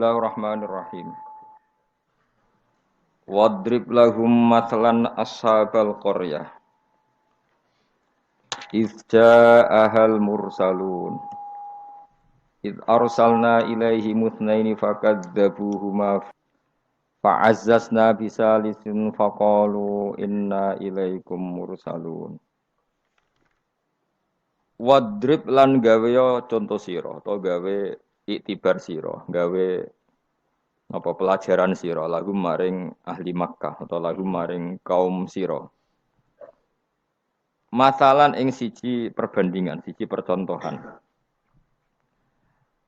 Bismillahirrahmanirrahim. Wadrib lahum mathalan ashabal qaryah. Idz ja'ahal mursalun. Idz arsalna ilaihi mutnaini fakadzabuhuma fa'azzazna bisalisin faqalu inna ilaikum mursalun. Wadrib lan gawe contoh sira atau gawe iktibar sira, gawe apa pelajaran sira lagu maring ahli Makkah atau lagu maring kaum sira. Masalan ing siji perbandingan, siji percontohan.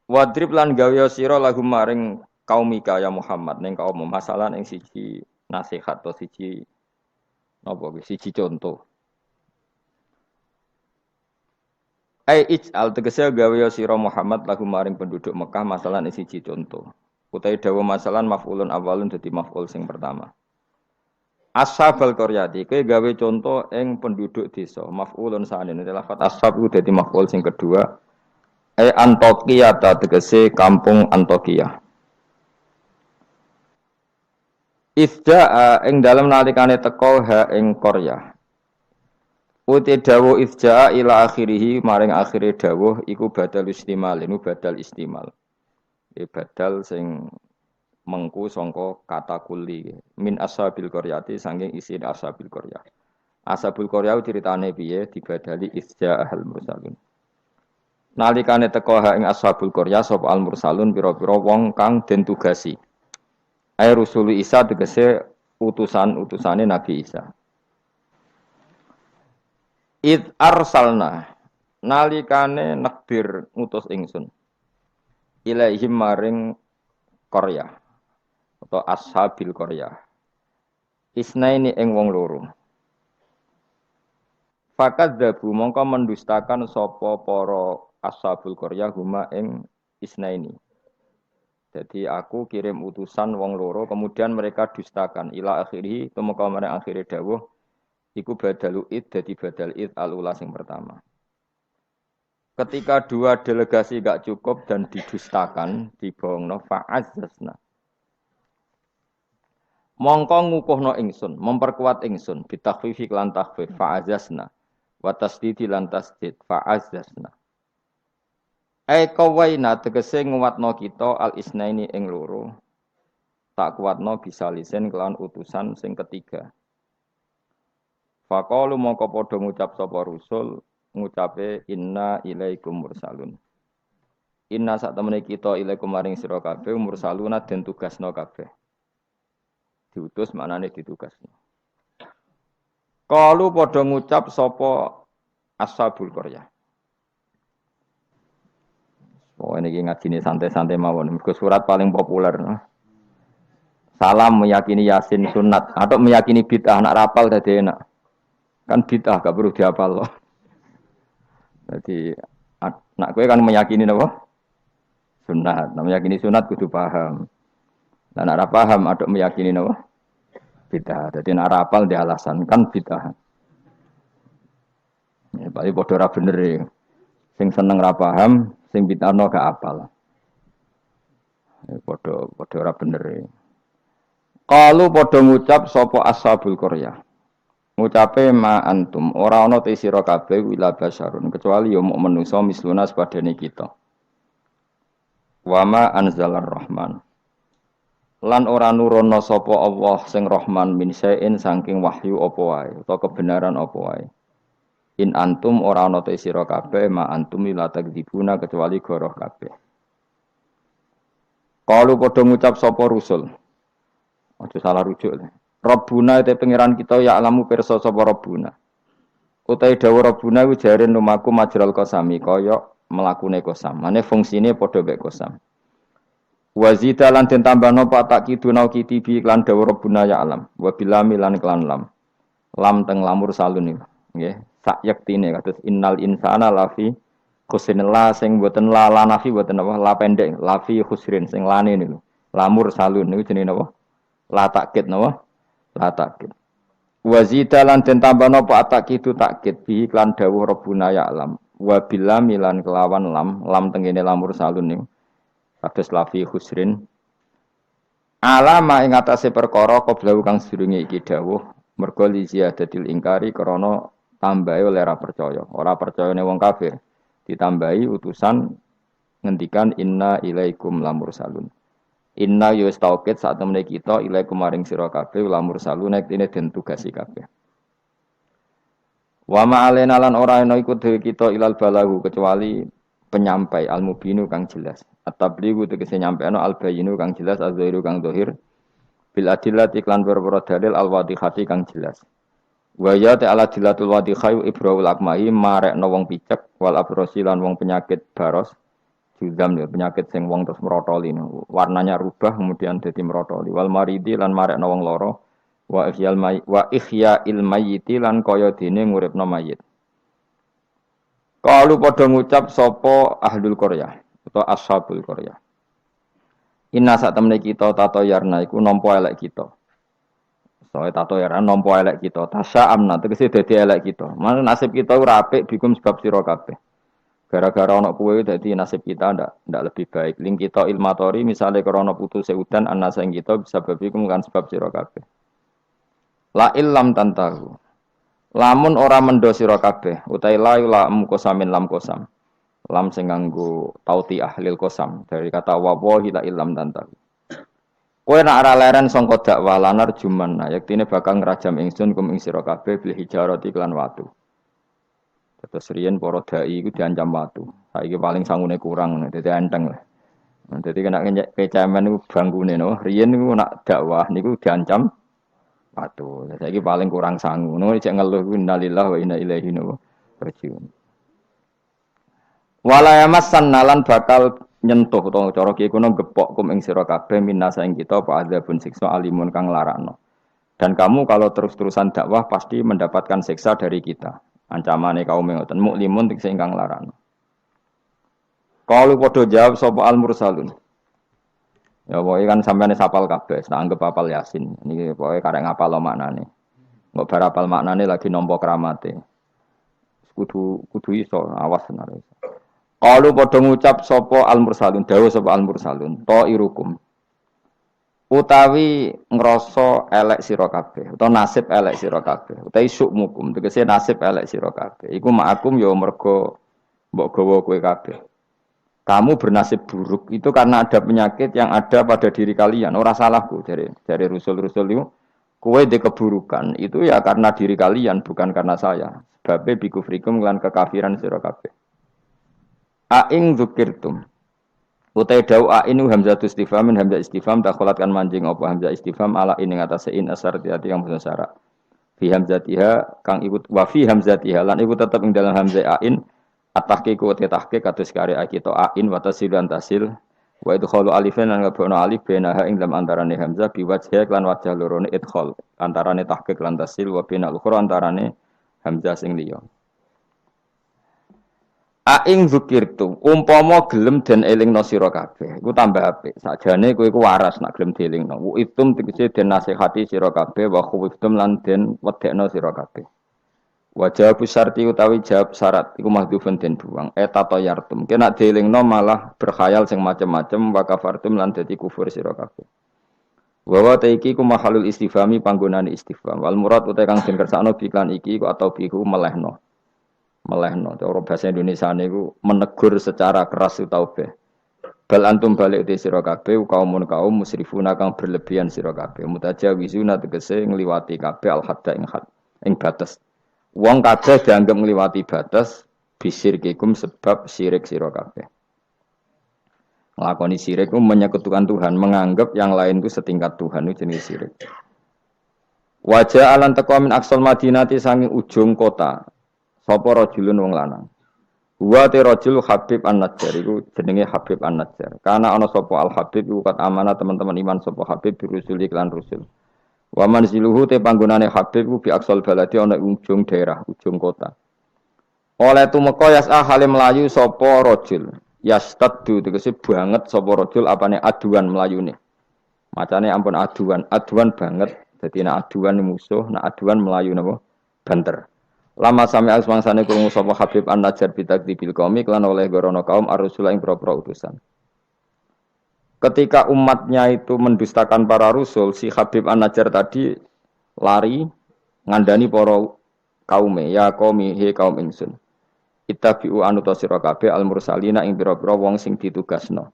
Wadrib lan gawe sira lagu maring kaum Ika ya Muhammad ning kaum masalan ing siji nasihat atau siji napa siji contoh. Ai ij'al tegese gawe sira Muhammad lagu maring penduduk Mekah masalan ing siji contoh. Utai dawa masalan maf'ulun awalun dadi maf'ul sing pertama. Ashabal qaryati kowe gawe contoh ing penduduk desa maf'ulun sanin lafat ashab ku dadi maf'ul sing kedua. Antokiyah tegese kampung Antokiyah. Ifda'a ing dalem nalikane teka ha ing qaryah. Uti dawuh ifja'a ila akhirih maring akhire dawuh iku badal istimal, ini badal istimal. Badal sing mengku sangka kata kuli min ashabil qaryati saking isi ashabil qaryah. Ashabul qaryah ceritane piye dibadali ifja'al mursalun. Nalikane teka ing ashabul qaryah sapa al mursalun pira-pira wong kang den tugasi. Ai rusul Isa tegese utusan-utusane Nabi Isa. Id arsalna nalikane nekbir ngutus ingsun ilaihim maring qaryah atau ashabil qaryah isnaini ing wong loro fakadzabu mongko mendustakan sapa para ashabul qaryah huma ing isnaini. Jadi aku kirim utusan wong loro kemudian mereka dustakan ila akhiri tumeka marang akhire dawuh iku badalu id dadi badal id al-ula sing pertama. Ketika dua delegasi gak cukup dan didustakan, dibohongno fa'azzazna. Mongko ngukuhno ingsun, memperkuat ingsun bitakhfifi lan takhfif fa'azzazna wa tasdidi lan tasdid fa'azzazna. Ai qawaina tegese nguwatno kita al-isnaini ing loro. Tak kuatno bisa lisen kelawan utusan sing ketiga. Faqalu mongko padha ngucap sapa rusul ngucape inna ilaikum mursalun. Inna sak temene kita ilaikum maring sira kabeh mursaluna den tugasna kabeh. Diutus maknane ditugasno. Qalu padha ngucap sapa ashabul qaryah. Oh ini ngajine santai-santai mawon. Mergo surat paling populer. Salam meyakini Yasin sunat atau meyakini bid'ah nak rapal dadi enak. Kan bid'ah gak perlu dihafal loh. Jadi nak kowe kan meyakini apa? Sunat. Nah, meyakini sunat kudu paham. Lah nak ora paham aduk meyakini apa? Bid'ah. Jadi nak rapal di alasan kan bid'ah. Ya paling padha ora bener e. Sing seneng ra paham, sing bid'ahno gak apal. Ya padha ora bener e. Qalu padha ngucap sapa ashabul qaryah. Ngucape ma antum ora ana te sira kabeh wila basyarun kecuali ya muk manusa misluna sepadane kita. Wa ma anzalar rahman. Lan ora nurono sapa Allah sing Rahman min sain saking wahyu apa wae utawa kebenaran apa wae. In antum ora ana te sira kabeh ma antum la takdzibuna kecuali goroh kabeh. Qalu padha ngucap sapa rusul. Aja salah rujuk. Rabbuna te pangeran kita ya alamu pirsa sapa Rabbuna. Utai dawuh Rabbuna kuwi jare lumaku majral qasami kaya mlakune qasam. Mane fungsine padha mek qasam. Wa zida lan den tambahno patak kiduna kitibi lan dawuh Rabbuna ya alam. Wa bilami lan klan lam. Lam teng lamur salun iki. Nggih, sak yektine kados innal insana lafi khusrin la sing boten la nafi boten apa la pendek lafi khusrin sing lane niku. Lamur salun niku jenenge napa? La takkid napa? La takkid. Wa zida lan den tambahno apa takidu takkid bi iklan dawuh Rabbuna ya alam. Wa bilami lan kelawan lam tengene lamur salun niku. Kados lafi khusrin Alama ing atase perkara qablahu kang sedurunge iki dawuh mergo li ziyadatil ingkari krana tambahe oleh ora percaya. Ora percayane wong kafir ditambahi utusan ngendikan inna ilaikum lamursalun. Inna yus taukid saat temene kita ilaikum maring sira kabeh lamursalun nek dene den tugasi kabeh. Wa ma'alena lan ora ana iku dhewe kita ilal balahu kecuali penyampai al-mubinu kang jelas. At-tablighu tegese nyampeano al-bayyinu kang jelas az-zahiru kang zahir bil adillati iklan berboro dalil al-wadihati kang jelas. Wa ya ta'ala dilatul wadihai ibrahul akmahi marekno wong picek wal abrosi lan wong penyakit baros juzam ya penyakit sing wong terus merotoli warnanya rubah kemudian dadi merotoli wal maridi lan marekno wong loro wa ihya'il mayyiti lan kaya dene nguripno mayit. Kalu padha ngucap sapa ahlul qaryah utawa ashabul qaryah. Inna sak temene kita tato yarna iku nampa elek kita. Soale tato yarna nampa elek kita. Tasya amna tegese dadi elek kita. Mana nasib kita ora apik bikum sebab sira kabeh. Gara-gara ana kowe dadi nasib kita ndak lebih baik. Ling kita ilmatori misale krana putus udan anasa ing kita bisa babi kan sebab sira kabeh. La illam tantahu. Lamun ora mendo sira kabeh, utahe la lam kosamin lam kosam. Lam sing nganggo tauti ahlil kosam dari kata wallahi la illam tantahu. Kowe nek ora leren sangka dakwah lanar juman, yaktine bakal ngrajam ingsun kum ing sira kabeh bil hijarati lan watu. Terus riyen para dai iku diancam watu. Saiki paling sangune kurang, dadi enteng lah. Dadi kena kecemen niku bangkune no. Riyen niku nak dakwah niku diancam watu. Saiki paling kurang sangu. Ngono cek ngeluh ku innalillahi wa inna ilaihi raji'un. Wala yamassan nalan bakal nyentuh utawa cara ki kono gepok kum ing sira kabeh minasa ing kita apa adzabun siksa alimun kang larakno. Dan kamu kalau terus-terusan dakwah pasti mendapatkan siksa dari kita. Ancamane kaum ngoten muklimun tegese ingkang larakno. Kalu padha jawab sapa al mursalun. Ya pokoke kan sampeyan sapal kabeh, tak anggap apal Yasin. Niki pokoke karek ngapal maknane. Engko bar apal maknane lagi nampa kramate. Kudu iso awas tenan. Qalu padha ngucap sapa al mursalun, dawuh sapa al mursalun, ta'irukum. Utawi ngrasa elek sira kabeh, utawa nasib elek sira kabeh, utawi sukmukum, tegese nasib elek sira kabeh. Iku ma'akum ya mergo mbok gawa kowe kabeh. Kamu bernasib buruk itu karena ada penyakit yang ada pada diri kalian. Ora salahku dari rusul-rusul itu. Kowe di keburukan itu ya karena diri kalian bukan karena saya. Sebab bikufrikum lan kekafiran sira kabeh. Aing dzukirtum. Utai dau ain hamzatu istifham min hamzah istifham takholat kan manjing apa hamzah istifham ala ing atase in asar tiati kang basa syarat. Fi hamzatiha kang ikut wa fi hamzatiha lan iku tetep ing dalam hamzah ain at-tahqiqu wa tahqiq kados karya kita ain wa tasil lan tasil wa idkhalu alifan lan ngabono alif benaha ing dalam antarane hamzah bi wajhi lan wajah lorone idkhal antarane tahqiq lan tasil wa binal ukhra antarane hamzah sing liya. Aing zukirtu umpama gelem den elingno sira kabeh iku tambah apik sakjane kowe iku waras nak gelem dielingno wa itum tegese den nasihati sira kabeh wa khuftum lan den wedekno sira kabeh wa jawab syarti utawi jawab syarat iku mahdhufun den buang tato yartum kena dielingno malah berkhayal sing macem-macem wa kafartum lan dadi kufur sira kabeh wa iki ku mahalul istifhami panggonane istifham wal murad utawi kang den kersakno biklan iki ku atau biku melehno cara bahasa Indonesia niku menegur secara keras utawa be. Bal antum balik te sira kabeh kaum musrifuna kang berlebihan sira kabeh. Mutajawizuna tegese ngliwati kabeh al hadda ing batas. Wong kabeh dianggap ngliwati batas bisirkikum sebab syirik sira kabeh. Nglakoni syirik ku menyekutukan Tuhan, menganggap yang lain itu setingkat Tuhan itu jenis syirik. Wajah alan taqwa min aqsal madinati sanging ujung kota. Sapa rajulun wong lanang. Wa te rajul Habib An-Najjar iku jenenge Habib An-Najjar. Karena ana sapa Al-Habib iku kat amanah teman-teman iman sapa Habib birusul iklan rusul. Wa manziluhu te panggonane Habib ku bi aqsal baladi ana ujung daerah, ujung kota. Oleh tumeka yas'a halim melayu sapa rajul. Yastaddu tegese banget sapa rajul apane aduan melayune. Macane ampun aduan banget. Dadi nek aduan musuh, nek aduan melayu napa? Banter. Lama sami asmangsane krungu sapa Habib An-Najjar bitakdibil qaumi lan oleh gorono kaum ar-rusul ing propro utusan. ketika umatnya itu mendustakan para rasul, si Habib An-Najjar tadi lari ngandani para kaume, ya qaumi he kaum ingsun. Ittabi'u anuta sira kabeh al-mursalina ing pira-pira wong sing ditugasno.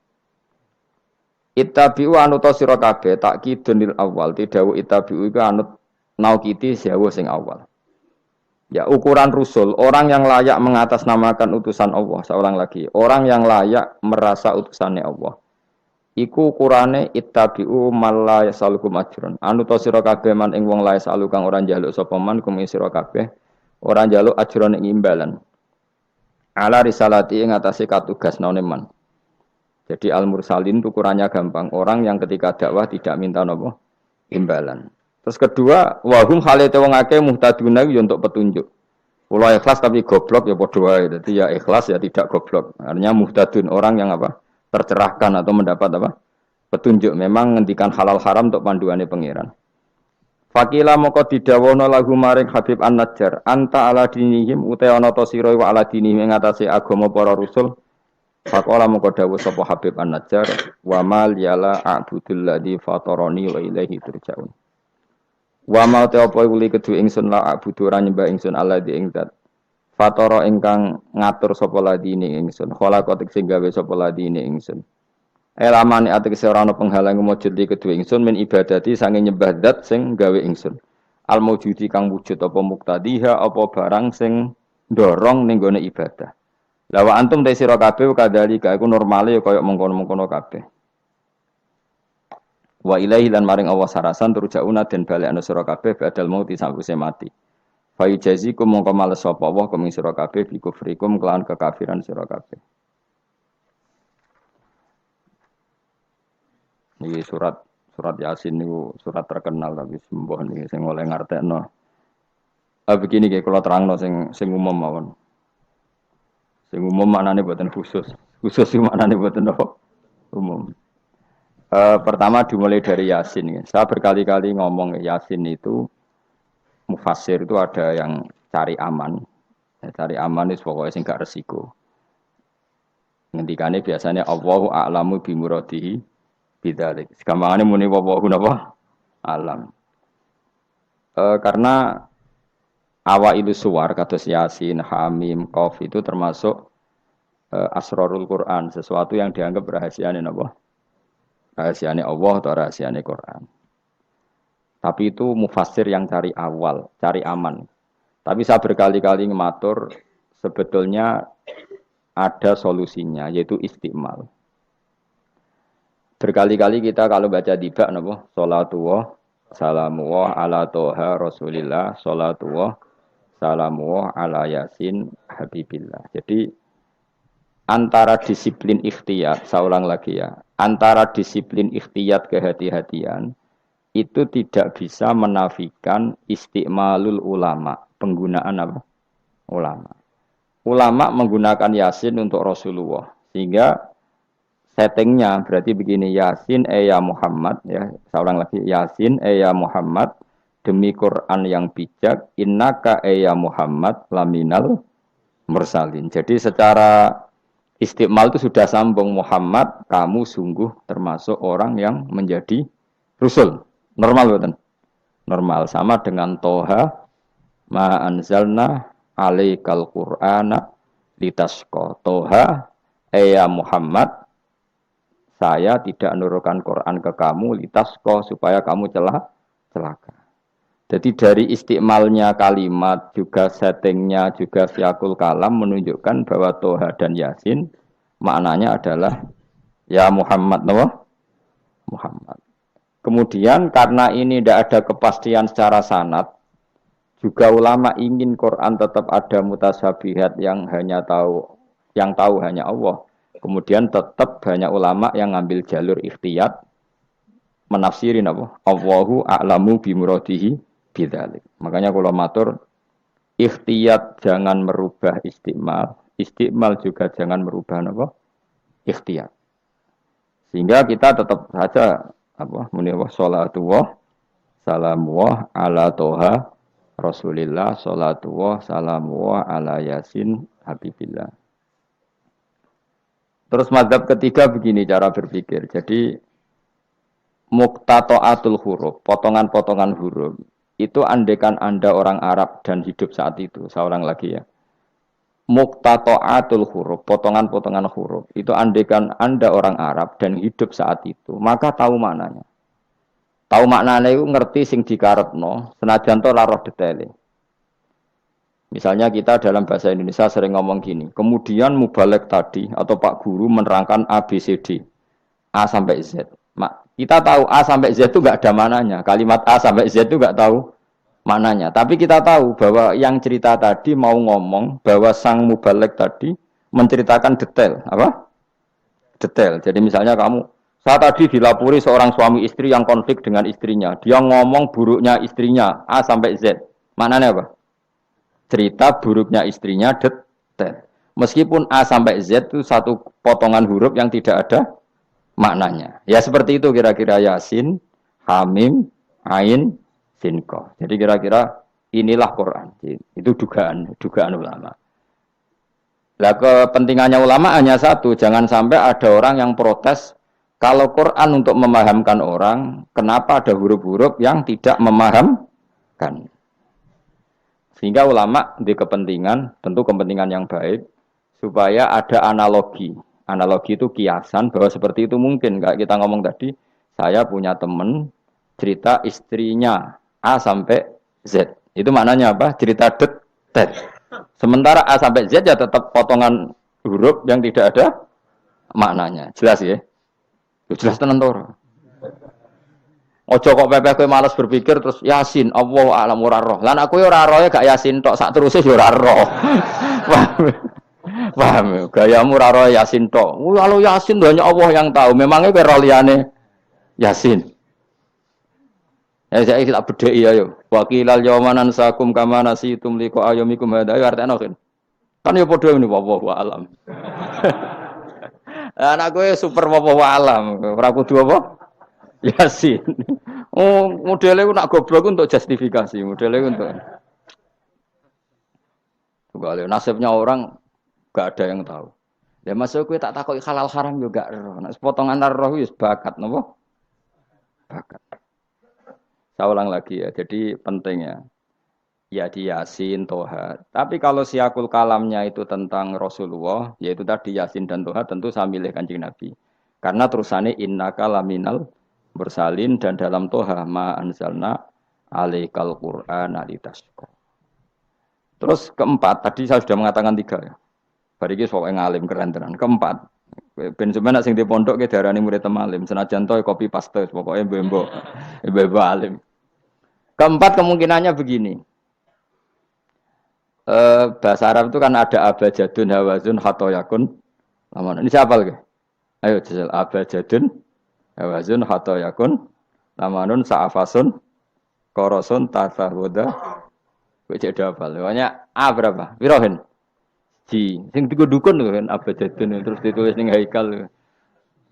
Ittabi'u anuta sira kabeh takkidunil awal, tidhawu ittabi'u iku anut naukiti sewu sing awal. Ya ukuran rusul, orang yang layak mengatasnamakan utusan Allah, seorang lagi, orang yang layak merasa utusannya Allah. Iku ukurane ittabi'u man la yasalukum ajrun. Anuta sira kabeh man ing wong la yasalu kang ora njaluk sapa man kum sira kabeh, ora njaluk ajrun ing imbalan. Ala risalati ing atase katugasnane man. Jadi al-mursalin itu ukurannya gampang, orang yang ketika dakwah tidak minta napa imbalan. Terus kedua, wahum halate wong akeh muhtaduna yo untuk petunjuk. Kula ikhlas tapi goblok ya padha wae. Dadi ya ikhlas ya tidak goblok. Artinya muhtadun, orang yang apa? Tercerahkan atau mendapat apa? Petunjuk. Memang ngendikan halal haram untuk panduannya pangeran. Fakila moko didawono lagu maring Habib An-Najjar, anta ala dinihim uta ana ta sira wa ala dinihim ing atase agama para rasul. Faqala moko dawuh sapa Habib An-Najjar, wa mal yala a'budul ladzi fatarani wa ilaihi turja'un. Wa ma ta apa uli kedu ingsun la a'budu ora nyembah ingsun alladzi ing zat. Fatara ingkang ngatur sapa ladine ingsun, khalaqat sing gawe sapa ladine ingsun. Elamane ategese ora ana penghalang mujud di kedue ingsun min ibadati sange nyembah zat sing gawe ingsun. Al maujudi kang wujud apa muktadiha apa barang sing ndorong ning gone ibadah. La wa antum ta sira kabeh kadhalika iku normale kaya mengkono-mengkono kabeh. Wa ilaihi lan maring Allah sarasan turjauna den balekna sira kabeh badal mauti sawise mati. Fa yujazikum mongko males sapa Allah kum sira kabeh bi kufrikum kelawan kekafiran sira kabeh. Ini surat Yasin niku surat terkenal tapi sembuh niki sing oleh ngartekno. Begini nggih kula terangno sing umum mawon. Sing umum maknane boten khusus. Khusus sing maknane boten apa? Umum. Pertama dimulai dari Yasin ya. Saya berkali-kali ngomong Yasin itu mufassir itu ada yang cari aman. Ya, cari aman itu pokoknya sing gak resiko. Ngendikane biasanya Allahu a'lamu bi muradihi bidzalik. Gampangane muni wawahu napa? Alam. Karena awailu suwar kados Yasin, Hamim, Qaf itu termasuk asrarul Quran, sesuatu yang dianggap rahasiane napa? Rahasiane Allah atau rahasiane Quran. Tapi itu mufassir yang cari awal, cari aman. Tapi saya berkali-kali ngematur sebetulnya ada solusinya yaitu istiqmal. Berkali-kali kita kalau baca tiba napa salatullah salamullah ala toha rasulillah salatullah salamullah ala yasin habibillah. Jadi antara disiplin ikhtiyat, saya ulang lagi ya, antara disiplin ikhtiyat kehati-hatian itu tidak bisa menafikan istiqmalul ulama, penggunaan apa? Ulama. Ulama menggunakan yasin untuk Rasulullah sehingga settingnya berarti begini, Yasin ya Muhammad ya, saya ulang lagi, Yasin ya Muhammad demi Quran yang bijak, innaka ya Muhammad laminal mursalin. Jadi secara istiqmal itu sudah sambung, Muhammad kamu sungguh termasuk orang yang menjadi rasul. Normal betul. Normal sama dengan Toha ma anzalna alaikal qur'ana litasqa. Toha ya Muhammad saya tidak menurunkan Quran ke kamu litasqa supaya kamu celaka. Jadi dari istiqmalnya kalimat juga settingnya juga siakul kalam menunjukkan bahwa Toha dan Yasin maknanya adalah ya Muhammad Muhammad. Kemudian karena ini tidak ada kepastian secara sanad, juga ulama ingin Quran tetap ada mutasyabihat yang tahu hanya Allah. Kemudian tetap banyak ulama yang ngambil jalur ikhtiyat menafsirin apa? Allahu a'lamu bi muradihi bidzalik. Makanya kalau matur ikhtiyat jangan merubah istiqmal, istiqmal juga jangan merubah apa? Ikhtiyat. Sehingga kita tetap saja apa? Muni wa salatullah salamullah ala toha rasulillah salatullah salamullah ala yasin habibillah. Terus mazhab ketiga begini cara berpikir. Jadi muqtata'atul huruf, potongan-potongan huruf. Itu andekan Anda orang Arab dan hidup saat itu, seorang lagi ya. Muqtata'atul huruf, potongan-potongan huruf. Itu andekan Anda orang Arab dan hidup saat itu, maka tahu maknanya. Tahu maknanya itu ngerti sing dikarepno, senajan to ora roh detaile. Misalnya kita dalam bahasa Indonesia sering ngomong gini, kemudian mubalek tadi atau Pak Guru menerangkan A, B, C, D. A sampai Z. Kita tahu A sampai Z itu nggak ada mananya. Kalimat A sampai Z itu nggak tahu mananya. Tapi kita tahu bahwa yang cerita tadi mau ngomong bahwa sang mubalek tadi menceritakan detail. Apa? Detail. Jadi misalnya kamu, saya tadi dilapori seorang suami istri yang konflik dengan istrinya. Dia ngomong buruknya istrinya A sampai Z. Maknanya apa? Cerita buruknya istrinya detail. Meskipun A sampai Z itu satu potongan huruf yang tidak ada maknanya. Ya seperti itu kira-kira Yasin, Hamim, Ain, Sin, Qaf. Jadi kira-kira inilah Quran. Itu dugaan ulama. Lah kepentingannya ulama hanya satu, jangan sampai ada orang yang protes kalau Quran untuk memahamkan orang, kenapa ada huruf-huruf yang tidak memahamkan? Sehingga ulama di kepentingan, tentu kepentingan yang baik, supaya ada analogi. Analogi itu kiasan bahwa seperti itu mungkin. Kayak kita ngomong tadi, saya punya teman cerita istrinya A sampai Z. Itu maknanya apa? Cerita detail. Sementara A sampai Z ya tetap potongan huruf yang tidak ada maknanya. Jelas ya? Jelas tenan to. Ojo kok pepeh kowe malas berpikir terus Yasin, Allah alam ora roh. Lan aku yo ora roh gak Yasin tok, sak teruse yo ora roh. Paham? Gayamu ora roh Yasin tok. Kalau Yasin hanya Allah yang tahu. Memangnya kowe roh liyane Yasin. Ya saya tak bedheki ya yo. Wa qilal yawmanan sakum kama nasitum liqa ayyamikum hada yo artine kan yo padha ngene wallahu alam. Anak kowe super wallahu alam. Ora kudu apa? Yasin. Oh, modelnya nak goblok untuk justifikasi, modelnya untuk. Juga nasibnya orang gak ada yang tahu. Ya masuk gue tak takut halal haram juga roh. Nah, sepotongan roh wis bakat, nopo? Bakat. Saya ulang lagi ya. Jadi pentingnya ya di Yasin, Toha. Tapi kalau siakul kalamnya itu tentang Rasulullah, yaitu tadi Yasin dan Toha, tentu saya milih Kanjeng Nabi. Karena terusannya innaka laminal bersalin dan dalam Toha ma anzalna alaikal Qur'ana litasqa. Terus keempat, tadi saya sudah mengatakan 3 ya. Bariki sok ngalim keren tenan. Keempat, ben sampeyan sing di pondok ke darani murid alim, senajan to kopi paste pokoke mbembo. Mbembo alim. Keempat kemungkinannya begini. Bahasa Arab itu kan ada abajadun hawazun hatoyakun. Ini siapa lagi? Ayo jajal abajadun hawazun hatoyakun lamanun sa'afasun korosun tasahwoda wajah hafal. Pokoknya A berapa? Wirohin Ji, sing tiga dukun kan abajadun terus ditulis ning haikal.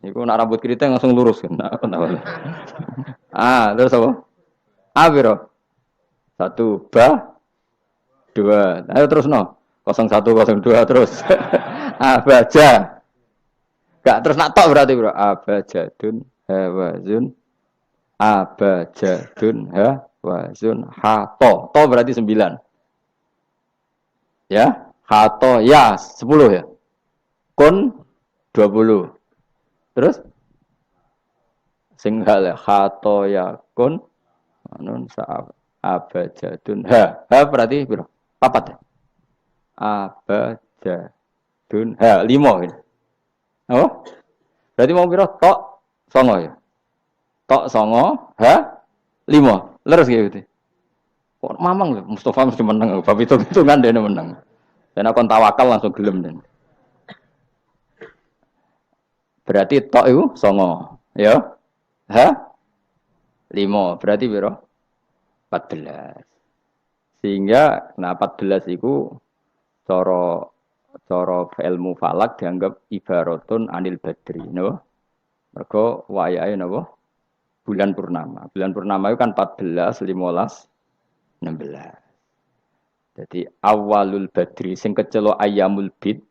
Iku nak rambut keriting langsung lurus kan. Terus apa? A biro 1 ba 2. Ayo terus no 0102 terus. Abaja. Gak terus nak tok berarti bro. Abajadun hawazun abajadun hawazun hato. To berarti 9. Ya, hato ya 10 ya. Kun 20. Terus sing hal hato ya kun anun sa abajadun berarti bro. Papat ya? Abajadun 5 ini. Oh? Berarti mau biro tok 9 ya. Tok 9 5. Leres gitu. Kok mamang lho Mustafa mesti menang. Bab hitung-hitungan dene menang. Dan aku tawakal langsung gelem den. Berarti tok itu 9. Ya. 5. Berarti biro 14. Sehingga 14 itu cara ilmu falak dianggap ibaratun anil badri, no? Mergo wayahe napa? Bulan purnama. Bulan purnama itu kan 14, 15, 16. Jadi awalul badri sing kecelo ayamul bid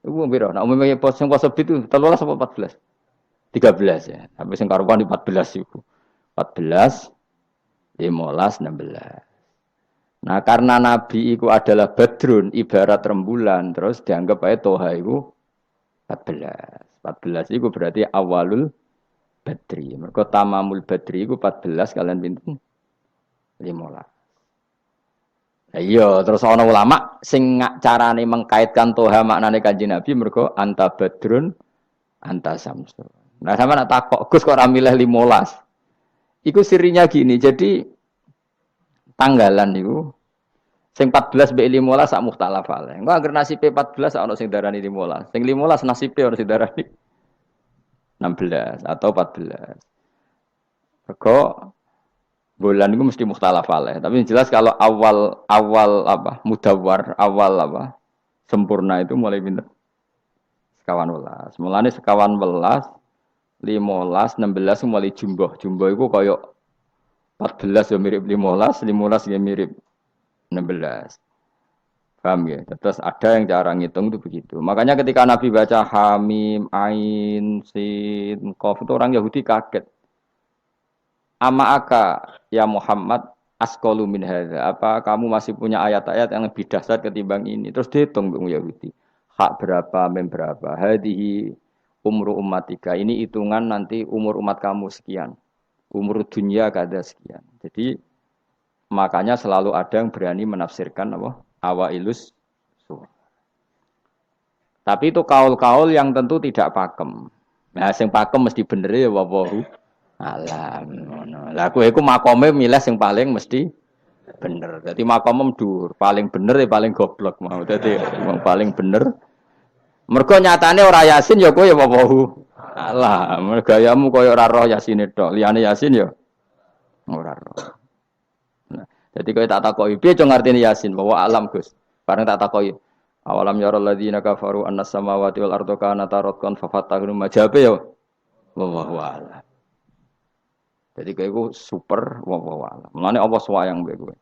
Iku piro? Nek umumnya pos sing poso itu 13 apa 14? 13 ya. Sampai sing karuan 14 iku. 14, 15, 16. Nah, karena Nabi itu adalah badrun, ibarat rembulan, terus dianggap aja toha itu 14. 14 itu berarti awalul badri. Mereka tamamul badri itu 14 kalian pinten 15. Nah, iya, terus ana ulama sing carane mengkaitkan toha maknane Kanjeng Nabi mergo anta badrun anta samsu. Nah, sama nak takok, Gus kok ora milih 15. Iku sirinya gini, jadi tanggalan itu sing 14 mbek 15 sak mukhtalaf ale. Engko anggere nasibe 14 ana sing darani 15. Sing 15 nasibe ana sing darani 16 atau 14. Mergo bulan itu mesti mukhtalaf alaih. Tapi yang jelas kalau awal apa mudawar, awal apa sempurna itu mulai pinter sekawan welas. Mulane sekawan welas, 15, 16 mulai jumbo. Jumbo itu koyo 14 ya mirip 15, 15 ya mirip 16. Paham ya? Terus ada yang cara ngitung itu begitu. Makanya ketika Nabi baca Hamim, Ain, Sin, Qaf itu orang Yahudi kaget. Ama aka ya Muhammad askolu min hadza. Apa kamu masih punya ayat-ayat yang lebih dahsyat ketimbang ini? Terus dihitung Bung Yahudi. Hak berapa, mem berapa. Hadihi umru ummatika. Ini hitungan nanti umur umat kamu sekian. Umur dunia kada sekian. Jadi makanya selalu ada yang berani menafsirkan apa? Awailus surah. Tapi itu kaul-kaul yang tentu tidak pakem. Nah, sing pakem mesti bener ya wawahu alam. Lah kowe iku makome milih sing paling mesti bener. Dadi makome dhuwur, paling bener ya paling goblok mau. Dadi wong paling bener. Mergo nyatane ora Yasin ya kowe ya wawahu alam. Gayamu koyo ora roh Yasine tok. Liyane Yasin ya ora roh. Nah, jadi kowe tak takoki piye cung artine Yasin bahwa alam Gus. Bareng tak takoki awalam yarul ladzina kafaru annas samawati wal ardu kanata ratqan fafatahuma jabe ya wallahu alam. Jadi kayak gue super wawawala. Mulane apa swayang mbek kowe.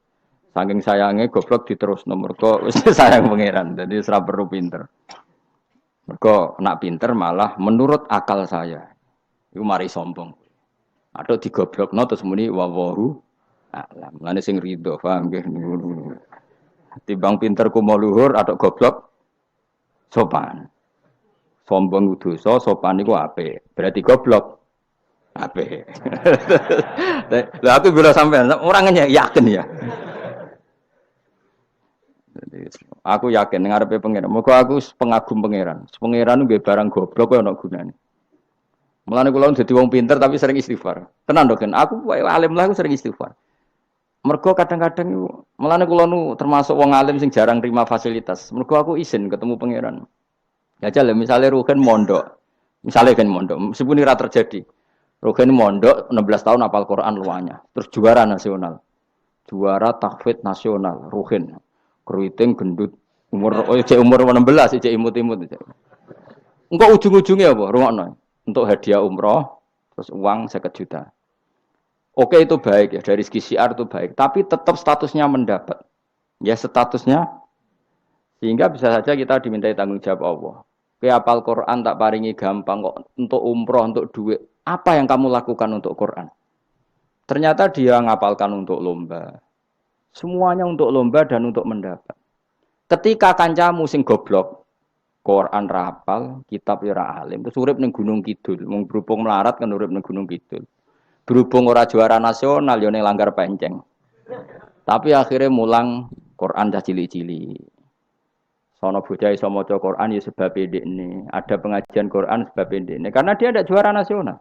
Saking sayange goblok diterus nomor kok wis sayang pangeran. Jadi ora perlu pinter. Mergo nak pinter malah menurut akal saya. Iku mari sombong. Atau digoblokno terus muni wawahu alam. Mulane sing rido paham nggih. Timbang pinter ku mau luhur atau goblok sopan. Sombong dosa, sopan iku apik. Berarti goblok ape. Lah aku bila sampean orangnya yakin ya. Jadi, aku yakin ngarepe pangeran. Muga aku pengagum pangeran. Pangeran nggih barang goblok kok ana gunane. Mulane kula dadi wong pinter tapi sering istighfar. Tenan to kan? Aku alim lah aku sering istighfar. Mergo kadang-kadang mulane kula nu termasuk wong alim sing jarang terima fasilitas. Mergo aku izin ketemu pangeran. Ya jale misale rugen mondok. Misale kan mondok, meskipun ora terjadi. Rogen mondok 16 tahun hafal Quran luanya. Terus juara nasional. Juara tahfidz nasional, Rogen. Keriting gendut umur 16, cek imut-imut. Engko ujung-ujungnya apa? Rungokno. Untuk hadiah umroh terus uang 50 juta. Oke itu baik ya, dari segi syiar itu baik, tapi tetap statusnya mendapat. Ya statusnya sehingga bisa saja kita dimintai tanggung jawab Allah. Ke hafal Quran tak paringi gampang kok untuk umroh, untuk duit. Apa yang kamu lakukan untuk Quran? Ternyata dia ngapalkan untuk lomba. Semuanya untuk lomba dan untuk mendapat. Ketika kancamu sing goblok, Quran rapal, kitab ora alim, terus urip ning Gunung Kidul, mung berhubung melarat kan urip ning Gunung Kidul. Berhubung ora juara nasional yo ning Langgar Penceng. Tapi akhirnya mulang Quran cah cilik-cilik. Sono bocah iso maca Quran ya sebab ndekne. Ada pengajian Quran sebab ndekne karena dia ada juara nasional.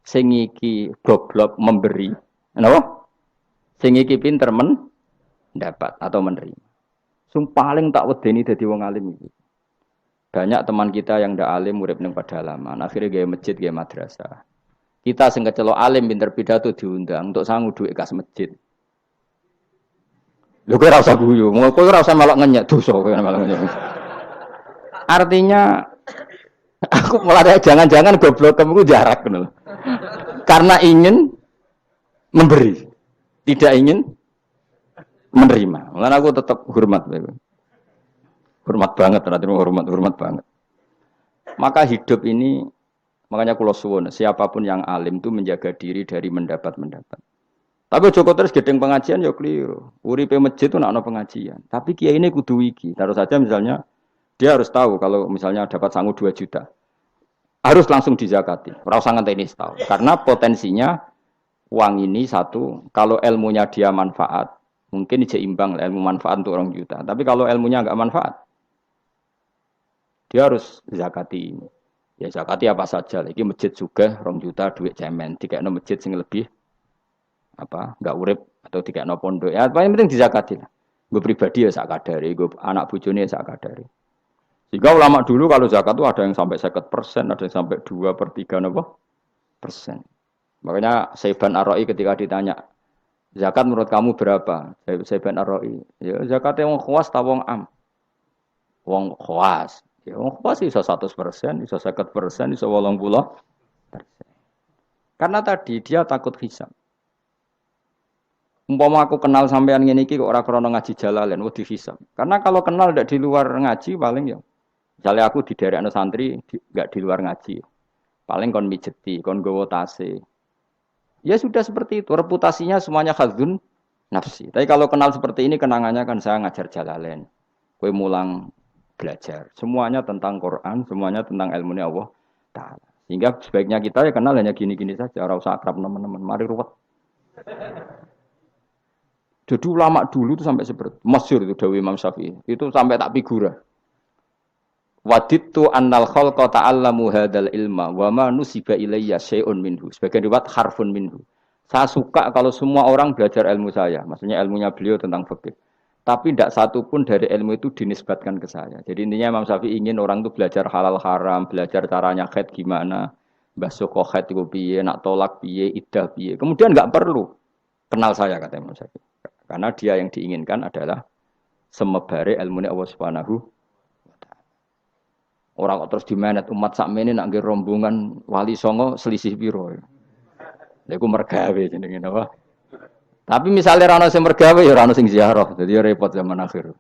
Sing iki goblok memberi. Napa? Sing iki pinter mendapat atau menerima. Sing paling tak wedeni dadi wong alim iki. Banyak teman kita yang ndak alim urip ning pedalaman, akhirnya gawe masjid, gawe madrasah. Kita sing kecelok alim pinter pidato diundang untuk sangu duit kas masjid. Lho kowe ora usah guyu, kowe ora usah melok ngenyek dosa kowe melok ngenyek. Artinya aku mulai jangan-jangan goblok kamu jarak ngono. Karena ingin memberi, tidak ingin menerima. Mulane aku tetap hormat. Hormat banget, ternyata hormat banget. Maka hidup ini, makanya kula suwun, siapapun yang alim itu menjaga diri dari mendapat. Tapi Joko terus gedeng pengajian ya keliru. Uripe masjid itu nak ono pengajian. Tapi kiai ini kudu iki. Taruh saja misalnya dia harus tahu kalau misalnya dapat sangu 2 juta. Harus langsung dizakati. Ora usah ngenteni tahu. Karena potensinya uang ini satu, kalau ilmunya dia manfaat, mungkin seimbang ilmu manfaat untuk orang juta. Tapi kalau ilmunya enggak manfaat, dia harus zakati ini. Ya zakati apa saja. Lagi masjid juga 2 juta duit cemen. Dikekno masjid sing lebih enggak urip atau dikekno pondok. Ya paling penting dizakati lah. Gue pribadi ya sak kadare, gue anak bojone ya sak kadare. Sehingga ulama dulu kalau zakat itu ada yang sampai 50%, ada yang sampai 2/3 persen. Makanya Saiban Ar-Ra'i ketika ditanya, zakat menurut kamu berapa? Saiban Ar-Ra'i, ya zakatnya wong khawas ta wong am? Wong khawas. Ya wong khawas iso 100%, iso 50%, iso 80%. Karena tadi dia takut hisab. Umpama aku kenal sampean ngene iki kok ora krana ngaji Jalalain wedi hisab. Karena kalau kenal ndak di luar ngaji paling ya. Misalnya aku di daerah santri enggak di luar ngaji. Paling kon mijeti, kon gowo tase. Ya sudah seperti itu, reputasinya semuanya khadzun nafsi. Tapi kalau kenal seperti ini kenangannya kan saya ngajar Jalalain. Kowe mulang belajar. Semuanya tentang Quran, semuanya tentang ilmu Allah Ta'ala. Sehingga sebaiknya kita ya kenal hanya gini-gini saja, ora usah akrab teman-teman. Mari ruwet. Jadi ulama dulu itu sampai seperti masyhur itu Dawi Imam Syafi'i. Itu sampai tak figura. Waditu annal khalqa ta'allamu hadzal ilma wa ma nusiba ilayya syai'un minhu. Sebagian riwayat harfun minhu. Saya suka kalau semua orang belajar ilmu saya. Maksudnya ilmunya beliau tentang fikih. Tapi tidak satu pun dari ilmu itu dinisbatkan ke saya. Jadi intinya Imam Syafi'i ingin orang itu belajar halal haram, belajar caranya haid gimana, basuh haid itu piye, nak tolak piye, iddah piye. Kemudian enggak perlu kenal saya kata Imam Syafi'i. Karena dia yang diinginkan adalah semebare ilmunya Allah Subhanahu wa taala. Orang kok terus dimenet umat sakmene nak nggih rombongan wali songo selisih piro. Lha iku mergawe jenenge napa? Tapi misalnya ra ono sing mergawe ya ora ono sing ziarah, jadi repot zaman akhir.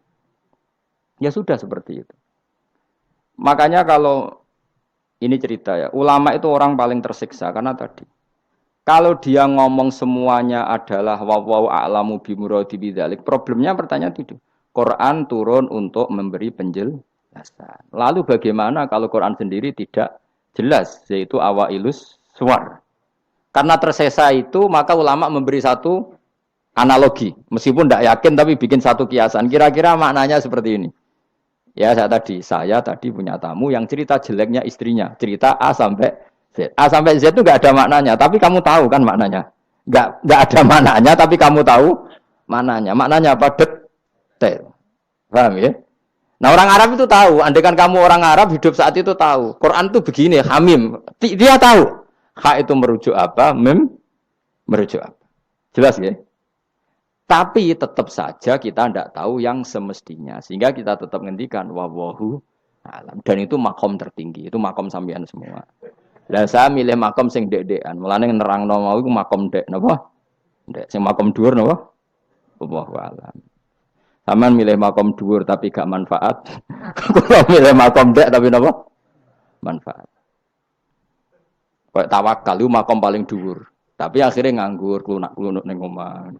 Ya sudah seperti itu. Makanya kalau ini cerita ya, ulama itu orang paling tersiksa karena tadi kalau dia ngomong semuanya adalah wallahu a'lamu bimuradi bidzalik, problemnya pertanyaan itu. Quran turun untuk memberi penjelasan. Lalu bagaimana kalau Quran sendiri tidak jelas, yaitu awailus suwar. Karena tersesa itu, maka ulama memberi satu analogi. Meskipun tidak yakin, tapi bikin satu kiasan. Kira-kira maknanya seperti ini. Ya, saya tadi punya tamu yang cerita jeleknya istrinya. Cerita A sampai Z. A sampai Z itu nggak ada maknanya, tapi kamu tahu kan maknanya. Nggak ada maknanya, tapi kamu tahu maknanya. Maknanya apa? Detail. Paham ya? Nah orang Arab itu tahu. Andaikan kamu orang Arab hidup saat itu tahu. Quran itu begini, hamim. Dia tahu. Ha itu merujuk apa? Mem merujuk apa? Jelas ya? Tapi tetap saja kita tidak tahu yang semestinya. Sehingga kita tetap ngendikan wallahu alam. Dan itu makom tertinggi. Itu makom sampean semua. Lah saya milih makom sing dek-dekan. Mulane nerangno mau iku makom dek napa? Dek sing makom dhuwur napa? Wallahu alam. Saman milih makom dhuwur tapi gak manfaat. Kula milih makom dek tapi napa? Manfaat. Kayak tawakal itu makom paling dhuwur. Tapi akhirnya nganggur, klunak-klunuk ning omah.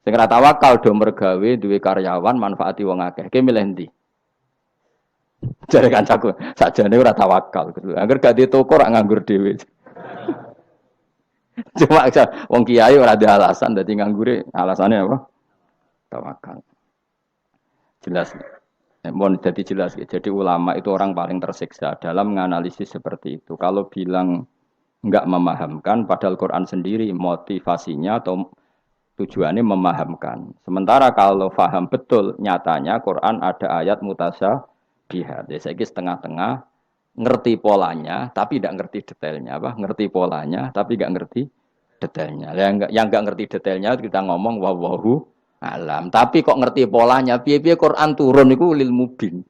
Sing ora tawakal do mergawe duwe karyawan manfaati wong akeh. Ki milih ndi? Jare kancaku, sakjane ora tawakal gitu. Angger gak di toko ora nganggur dhewe. Cuma wong kiai ora ada alasan dadi nganggure, alasane apa? Tawakal. Jelas. Mohon jadi jelas ya. Jadi ulama itu orang paling tersiksa dalam menganalisis seperti itu. Kalau bilang enggak memahamkan padahal Quran sendiri motivasinya atau tujuannya memahamkan. Sementara kalau faham betul nyatanya Quran ada ayat mutasyabihat. Ya saya setengah-tengah ngerti polanya tapi tidak ngerti detailnya apa? Ngerti polanya tapi tidak ngerti detailnya. Yang enggak ngerti detailnya kita ngomong wallahu alam. Tapi kok ngerti polanya? Piye-piye Quran turun itu lil mubin,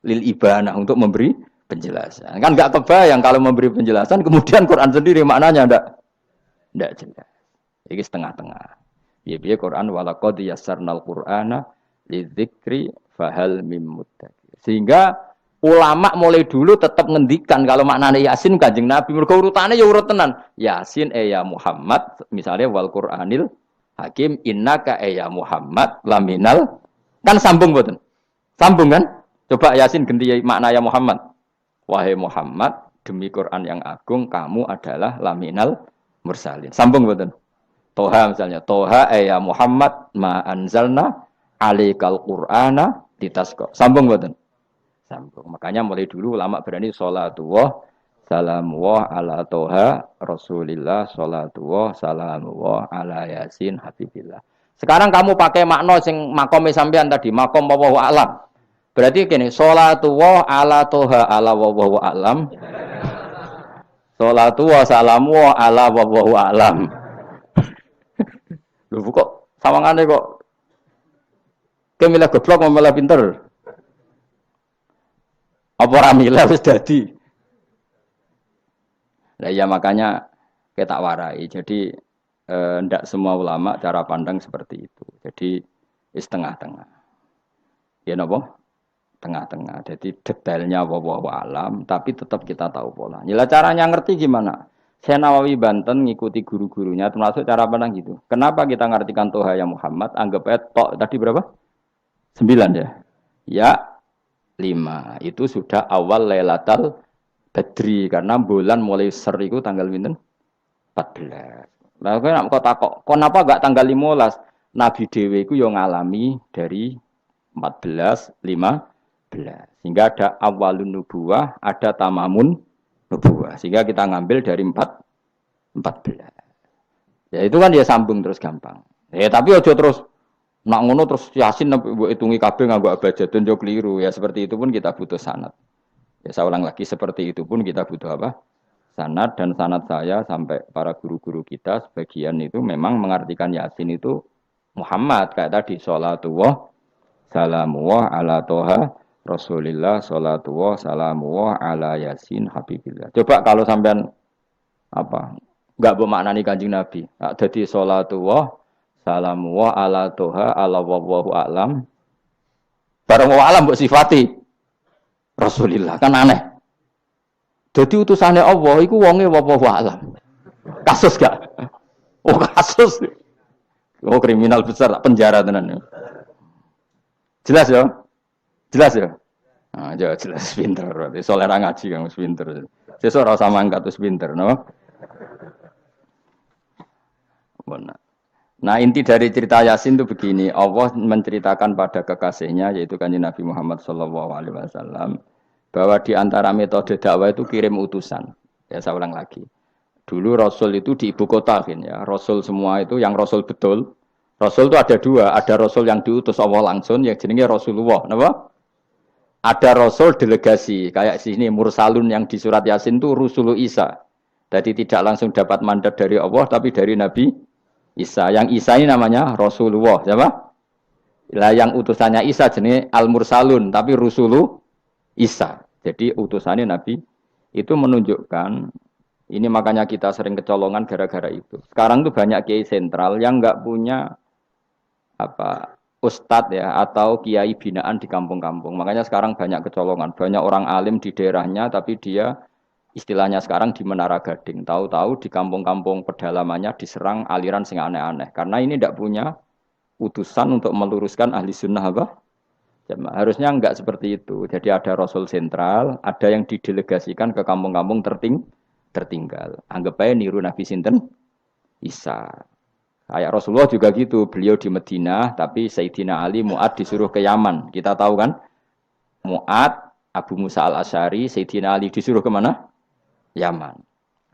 lil ibanah untuk memberi penjelasan. Kan enggak kebayang kalau memberi penjelasan kemudian Quran sendiri maknanya enggak jelas. Ini setengah-tengah. Piye-piye Quran walaqad yassarnal Qur'ana lidzikri fahal mim muddakir. Sehingga ulama mulai dulu tetap ngendikan kalau maknanya Yasin Kanjeng Nabi. Mergo urutane ya urut tenan. Yasin ya Muhammad, misalnya wal Qur'anil Hakim innaka ya Muhammad laminal, kan sambung mboten? Sambung kan? Coba Yasin ganti makna ya Muhammad. Wahai Muhammad, demi Quran yang agung kamu adalah laminal mursalin. Sambung mboten? Toha misalnya, Toha ya Muhammad ma anzalna alaikal Qur'ana litasqa. Sambung mboten? Sambung. Makanya mulai dulu ulama berani sholatullah salamullah ala toha rasulillah sholatullah salamullah ala yasin habibillah. Sekarang kamu pakai makna sing makome sampean tadi, makom wallahu alam. Berarti gini, sholatullah ala toha ala wallahu alam. Sholatullah salamullah ala wallahu alam. Lho kok sawangane kok kemilah goblok malah pinter. Apa ramila wis dadi. Nah ya makanya kita warai. Jadi ndak semua ulama cara pandang seperti itu. Jadi setengah-tengah. Ya napa? Tengah-tengah. Jadi detailnya wallahu alam tapi tetap kita tahu pola. Nila caranya ngerti gimana? Saya Nawawi Banten ngikuti guru-gurunya termasuk cara pandang gitu. Kenapa kita ngartikan Toha ya Muhammad? Anggap aja tok tadi berapa? 9 ya. Ya 5 itu sudah awal Lailatul Badri karena bulan mulai ser itu tanggal pinten 14. Lah kok takok, kenapa enggak tanggal 15? Nabi dhewe iku yo ngalami dari 14 15. Sehingga ada awalun nubuwah, ada tamamun nubuwah. Sehingga kita ngambil dari 14. Ya itu kan dia sambung terus gampang. Tapi ojo terus nak ngono terus Yasin mbok hitungi kabeh nganggo abjadun yo keliru. Ya seperti itu pun kita butuh sanad. Ya saya ulang lagi seperti itu pun kita butuh apa? Sanad, dan sanad saya sampai para guru-guru kita sebagian itu memang mengartikan Yasin itu Muhammad kayak tadi sholatullah salamullah ala toha rasulillah sholatullah salamullah ala yasin habibillah. Coba kalau sampean apa enggak bermaknani Kanjeng Nabi. Jadi sholatullah salamullah ala toha ala wallahu a'lam. Barang wa alam mbok sifati Rasulillah kan aneh. Jadi utusannya Allah iku wonge wallahu a'lam. Kasus gak? Oh kasus. Oh kriminal besar penjara tenan. Jelas ya? Jelas ya? Nah, jelas pinter berarti. Soalnya ra ngaji kang pinter. Sesuk ora usah mangkat wis pinter, no? Benar. Nah inti dari cerita Yasin itu begini, Allah menceritakan pada kekasihnya yaitu Kanjeng Nabi Muhammad SAW bahwa di antara metode dakwah itu kirim utusan. Ya saya ulang lagi. Dulu Rasul itu di ibu kota kan ya. Rasul semua itu yang Rasul betul. Rasul itu ada dua, ada Rasul yang diutus Allah langsung yang jenenge Rasulullah, napa? Ada Rasul delegasi kayak sini Mursalun yang di surat Yasin itu Rusulu Isa. Jadi tidak langsung dapat mandat dari Allah tapi dari Nabi Isa. Yang Isa ini namanya Rasulullah, siapa? Lah yang utusannya Isa jenis Al-Mursalun, tapi Rusulu Isa. Jadi utusannya Nabi itu menunjukkan ini makanya kita sering kecolongan gara-gara itu. Sekarang tuh banyak kiai sentral yang nggak punya apa ustadz ya atau kiai binaan di kampung-kampung. Makanya sekarang banyak kecolongan, banyak orang alim di daerahnya tapi dia istilahnya sekarang di Menara Gading, tahu-tahu di kampung-kampung pedalamannya diserang aliran sing aneh-aneh. Karena ini tidak punya utusan untuk meluruskan ahli sunnah apa? Harusnya enggak seperti itu. Jadi ada Rasul sentral, ada yang didelegasikan ke kampung-kampung tertinggal. Anggap aja niru Nabi Sinten Isa. Kayak Rasulullah juga gitu, beliau di Madinah, tapi Sayyidina Ali Mu'ad disuruh ke Yaman. Kita tahu kan? Mu'ad, Abu Musa al-Asy'ari, Sayyidina Ali disuruh kemana? Yaman.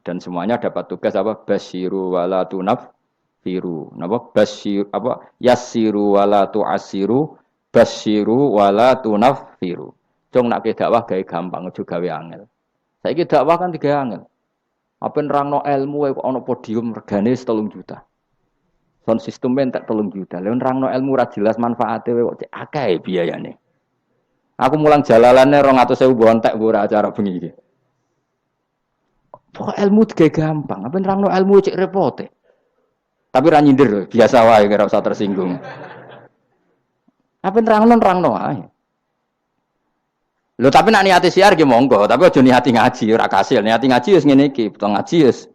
Dan semuanya dapat tugas apa? Basyiru wala tunaffiru. Napa? Basyir apa? Yassiru wala tu'assiru, basyiru wala tunaffiru. Cung nak ke dakwah gawe gampang aja gawe angel. Saiki dakwah kan digawe angel. Apa nerangno ilmu kok ana podium regane 3 juta. Sound system entek 3 juta. Lha nerangno ilmu ra jelas manfaate kok cek akeh biayane. Aku mulang jalalane 200.000 bontek ora acara bengi iki. Pokok ilmu digawe gampang, apa nerangno ilmu cek repote. Tapi ra nyindir, biasa wae ora usah tersinggung. Apa nerangno ae. Lho tapi nak niati siar ki monggo, tapi aja niati ngaji ora kasil. Niati ngaji wis ngene iki, butuh ngaji wis.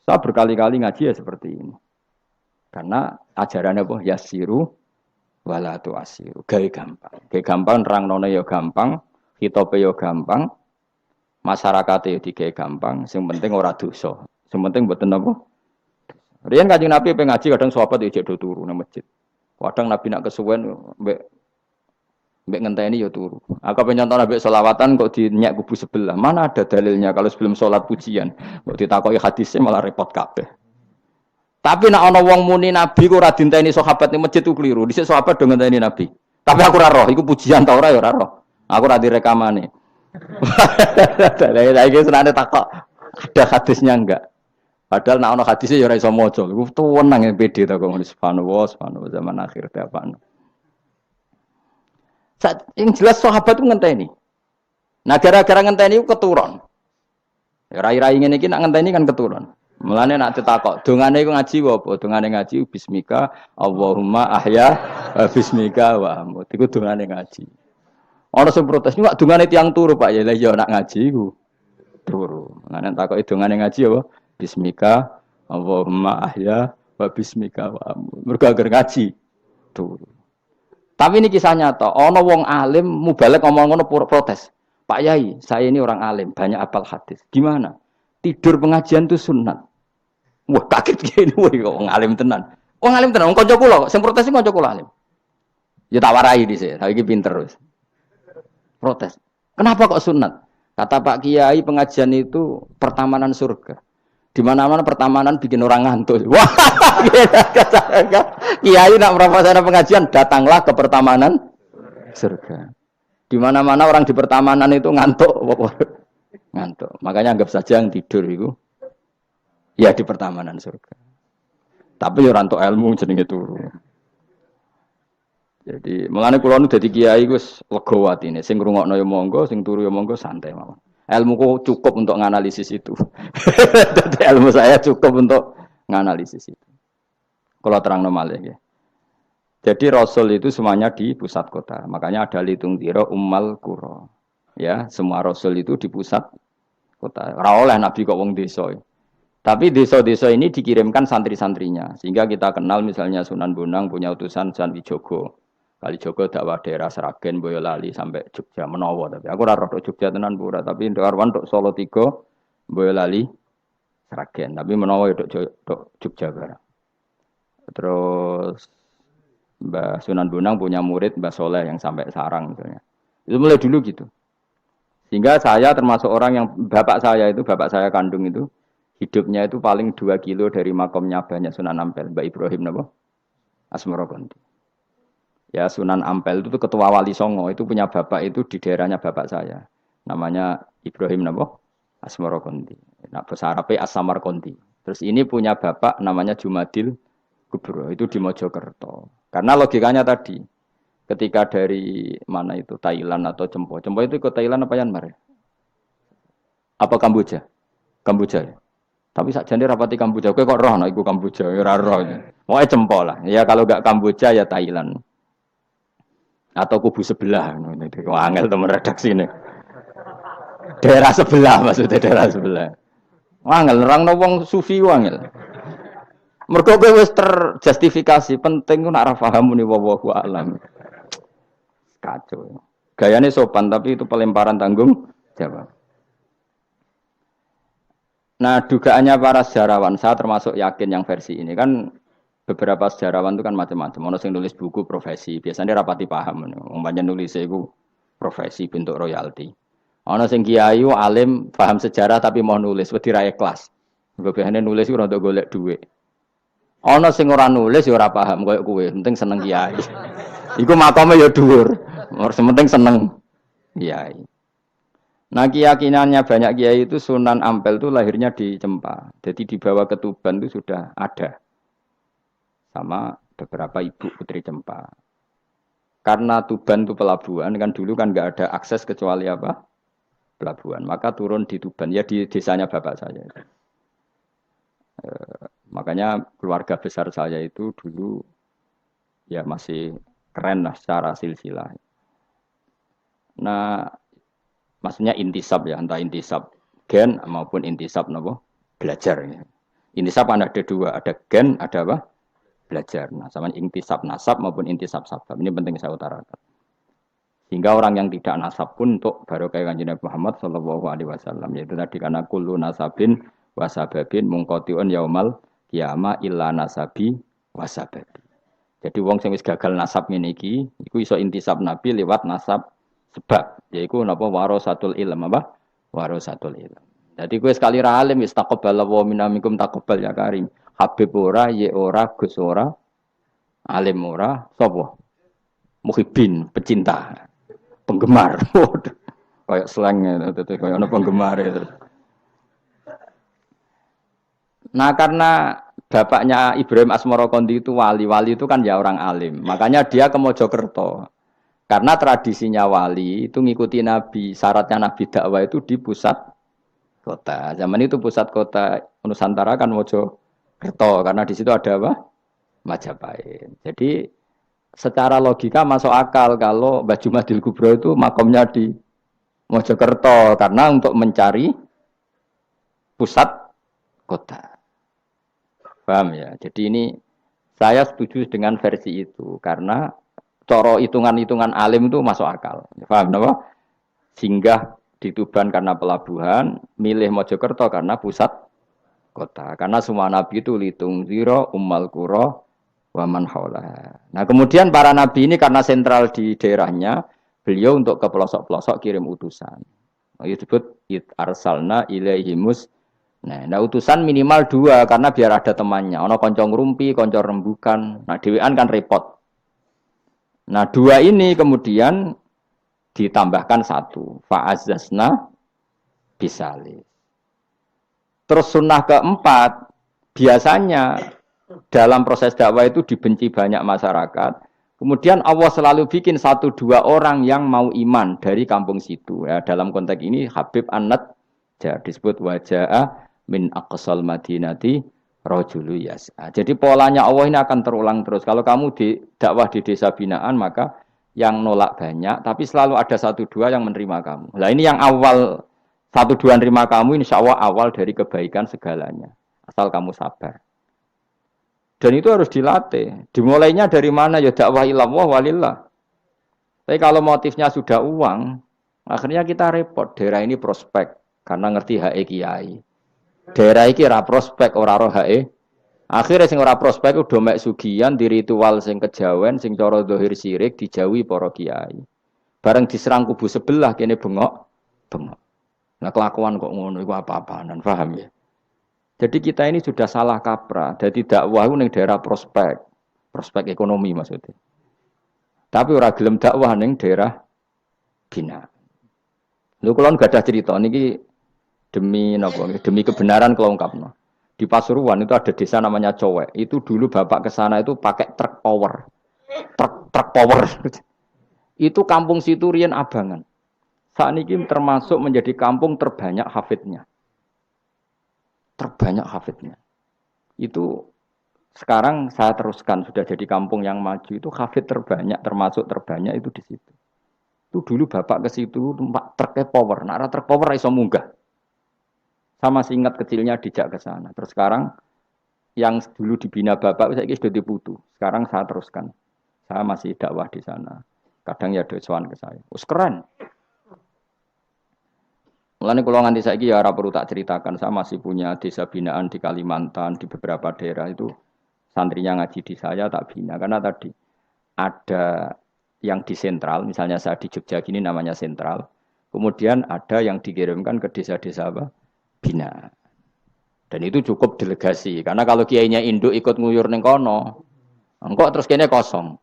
Saya berkali-kali ngaji ya seperti ini. Karena ajarannya apa? Yasiru wala tu'asiru. Gawe gampang. Gawe gampang nerangno ya gampang, hitope ya gampang, masyarakate ya digawe gampang, sing penting ora dosa. Sing penting mboten napa? Riyen Kanjeng Nabi pengen ngaji kadang sahabat ya jek do turu nang masjid. Kadang Nabi nak kesuwen mbek ngenteni ya turu. Aku pengen contoh mbek selawatan kok dinyak kubu sebelah. Mana ada dalilnya kalau sebelum sholat pujian. Kok ditakoki hadisnya malah repot kabeh. Tapi nak ana wong muni Nabi kok ora dinteni sahabat ning masjid ku keliru. Dhisik sahabat do ngenteni Nabi. Tapi aku ora roh, iku pujian ta ora ya ora roh. Aku ora direkamane. Lah iki senane takok ada hadisnya enggak? Padahal nak ana hadisnya ya ora iso maca. Iku tuwenang pede ta kok ngono subhanallah zaman akhir ta apa. Yang jelas sahabat itu ngenteni. Nah gara-gara ngenteni itu keturun. Rai-rai ngene iki nak ngenteni kan keturun. Mulane nak ditakok, dongane iku ngaji apa? Dongane ngaji bismika Allahumma ahya bismika wa amut. Iku dongane ngaji. Ana sing protes, "Nek dongane tiyang turu, Pak." Ya lah ya nak ngaji iku turu. Mulane takoki dongane ngaji apa? Bismika Allahumma ahya wa bismika wa amut. Mergo agar ngaji turu. Tapi ini kisah nyata. Ono wong alim mubalek ngomong ngono protes. Pak Yai, saya ini orang alim, banyak apal hadis. Gimana? Tidur pengajian itu sunat. Wah kaget gini, wah wong alim tenan. Wong alim tenan, wong kanca kula kok. Sing protes iki kanca kula alim. Ya tak warai dhisik, saiki pinter wis. Protes. Kenapa kok sunat? Kata Pak Kiai pengajian itu pertamanan surga. Di mana-mana pertamanan bikin orang ngantuk. Wah, Kiai nak merasakan pengajian, datanglah ke pertamanan surga. Di mana-mana orang di pertamanan itu ngantuk, ngantuk. Makanya anggap saja yang tidur itu, ya di pertamanan surga. Tapi orang untuk ilmu jenenge turu. Jadi melane kula nu dadi kiai wis lega atine. Sing ngrungokno ya monggo, sing turu ya monggo santai mawon. Ilmuku cukup untuk menganalisis itu. Jadi ilmu saya cukup untuk menganalisis itu. Kalau terang normal ya. Jadi Rasul itu semuanya di pusat kota. Makanya ada litung tiro ummal kuro. Ya, semua Rasul itu di pusat kota. Ora oleh Nabi kok wong desa. Tapi desa-desa ini dikirimkan santri-santrinya. Sehingga kita kenal misalnya Sunan Bonang punya utusan Sunan Wijogo. Kalijogo dakwah daerah Seragen, Boyolali sampai Jogja menawa tapi aku ora roh Jogja tenan pura tapi Ndarwan tok Solo 3, Boyolali, Seragen tapi menawa tok Jogja barang. Terus Mbah Sunan Bonang punya murid Mbah Soleh yang sampai Sarang misalnya. Itu mulai dulu gitu. Sehingga saya termasuk orang yang bapak saya kandung itu hidupnya itu paling 2 kilo dari makamnya banyak Sunan Ampel, Mbah Ibrahim napa? Asmorokonti. Ya Sunan Ampel itu ketua wali Songo itu punya bapak itu di daerahnya bapak saya. Namanya Ibrahim napa? Asmorokonti. Nah bahasa Arabnya As-Samarkonti. Terus ini punya bapak namanya Jumadil Kubro itu di Mojokerto. Karena logikanya tadi ketika dari mana itu Thailand atau Cempo. Cempo itu ke Thailand apa Myanmar? Apa Kamboja? Kamboja ya. Tapi sakjane rapati Kamboja. Kowe kok roh ana iku Kamboja ora roh. Pokoke Cempo lah. Ya kalau enggak Kamboja ya Thailand. Atau kubu sebelah, angel teman redaksi ini. Daerah sebelah maksudnya daerah sebelah. Angel, orang wong sufi angel. Mergo kowe wis terjustifikasi, penting ku nak ra paham muni wallahu a'lam. Kacau. Gayane sopan tapi itu pelemparan tanggung jawab. Nah, dugaannya para sejarawan, saya termasuk yakin yang versi ini kan beberapa sejarawan itu kan macam-macam. Ono sing nulis buku profesi, biasanya rapati paham. Umpamanya nulis itu profesi bentuk royalti. Ono sing kiai alim paham sejarah tapi mau nulis wedi ra ikhlas. Biasanya nulis itu untuk golek duit. Ono sing ora nulis ya ora paham koyo kowe, penting seneng kiai. Iku makame ya dhuwur. Penting seneng kiai. Nah keyakinannya banyak kiai itu Sunan Ampel itu lahirnya di Cempa. Jadi dibawa ke Tuban itu sudah ada. Sama beberapa ibu putri Cempa. Karena Tuban itu pelabuhan, kan dulu kan nggak ada akses kecuali apa? Pelabuhan. Maka turun di Tuban, ya di desanya bapak saya. Makanya keluarga besar saya itu dulu ya masih keren lah secara silsilah. Nah, maksudnya intisab ya, entah intisab gen maupun intisab napa belajar. Ya. Intisab kan ada dua, ada gen, ada apa? Belajar. Nah, sama intisab nasab maupun intisab sabab. Ini penting saya utarakan. Sehingga orang yang tidak nasab pun untuk barokah kanjeng Nabi Muhammad sallallahu alaihi wasallam yaitu tadi karena kullu nasabin wasababin mungqatiun yaumal qiyamah illa nasabi wasababi. Jadi wong sing wis gagal nasab ngene iki iku iso intisab Nabi lewat nasab sebab yaiku napa warasatul ilm apa? Warasatul ilm. Jadi kowe sekali ra alim wis taqabbal wa minamikum taqabbal ya karim. Habib ora, ye ora, Gus ora, alim ora, sapa? Muhibbin, pecinta. Penggemar. Kayak slangnya kayak ono penggemar itu. Nah, karena bapaknya Ibrahim Asmara Kondi itu wali itu kan ya orang alim. Makanya dia ke Mojokerto. Karena tradisinya wali itu ngikuti Nabi. Syaratnya Nabi dakwah itu di pusat kota. Zaman itu pusat kota Nusantara kan Mojokerto karena di situ ada apa? Majapahit. Jadi secara logika masuk akal kalau Mbah Jumadil Kubro itu makomnya di Mojokerto karena untuk mencari pusat kota. Paham ya? Jadi ini saya setuju dengan versi itu karena coro hitungan-hitungan alim itu masuk akal. Paham napa? Singgah di Tuban karena pelabuhan, milih Mojokerto karena pusat kota. Karena semua nabi itu litung ziro ummal qura waman haula. Nah, kemudian para nabi ini karena sentral di daerahnya, beliau untuk ke pelosok-pelosok kirim utusan. Itu disebut arsalna ilaihimus. Nah, utusan minimal 2 karena biar ada temannya. Ono konco ngrumpi, konco rembukan. Nah, dhewean kan repot. Nah, 2 ini kemudian ditambahkan 1. Fa'azzasna bisali. Terus sunnah keempat, biasanya dalam proses dakwah itu dibenci banyak masyarakat. Kemudian Allah selalu bikin 1-2 orang yang mau iman dari kampung situ. Ya, dalam konteks ini Habib An-Najjar disebut wajah min aqsal madinati rajulu yas'a. Jadi polanya Allah ini akan terulang terus. Kalau kamu di dakwah di desa binaan maka yang nolak banyak, tapi selalu ada 1-2 yang menerima kamu. Nah ini yang awal 1-2 menerima kamu, insya Allah awal dari kebaikan segalanya. Asal kamu sabar. Dan itu harus dilatih. Dimulainya dari mana? Ya dakwah ilallah walillah. Tapi kalau motifnya sudah uang, akhirnya kita repot. Daerah ini prospek karena ngerti HE kiai. Daerah ini ora prospek ora roh HE. Akhirnya sing ora prospek udah mek sugihan di ritual sing kejawen, sing cara zahir sirik dijauhi para kiai. Bareng diserang kubu sebelah kene bengok. Nah kelakuan kok ngono iku apa-apaan, paham ya? Jadi kita ini sudah salah kaprah. Jadi dakwah itu ning daerah prospek ekonomi maksudnya. Tapi ora gelem dakwah ning daerah bina. Lho kula gak ada cerita niki demi napa? Demi kebenaran kula ungkapno. Di Pasuruan itu ada desa namanya Cowek. Itu dulu bapak ke sana itu pakai truk power. Truk power. Itu kampung situ riyen abangan. Saat ini termasuk menjadi kampung terbanyak hafidnya. Itu sekarang saya teruskan sudah jadi kampung yang maju itu hafid terbanyak termasuk terbanyak itu di situ. Itu dulu bapak ke situ tempat truk power, nah truk power iso munggah. Sama singkat kecilnya dijak ke sana. Terus sekarang yang dulu dibina bapak saya sudah diputu. Sekarang saya teruskan. Saya masih dakwah di sana. Kadang ya dosoan ke saya. Keren. Mulane kula nganti saiki ya ora perlu tak ceritakan, saya masih punya desa binaan di Kalimantan, di beberapa daerah itu santrinya ngaji di saya tak bina karena tadi ada yang di sentral, misalnya saya di Jogja gini namanya sentral. Kemudian ada yang dikirimkan ke desa-desa apa? Bina. Dan itu cukup delegasi karena kalau kiainya induk ikut nguyur ning kono, engko terus kene kosong.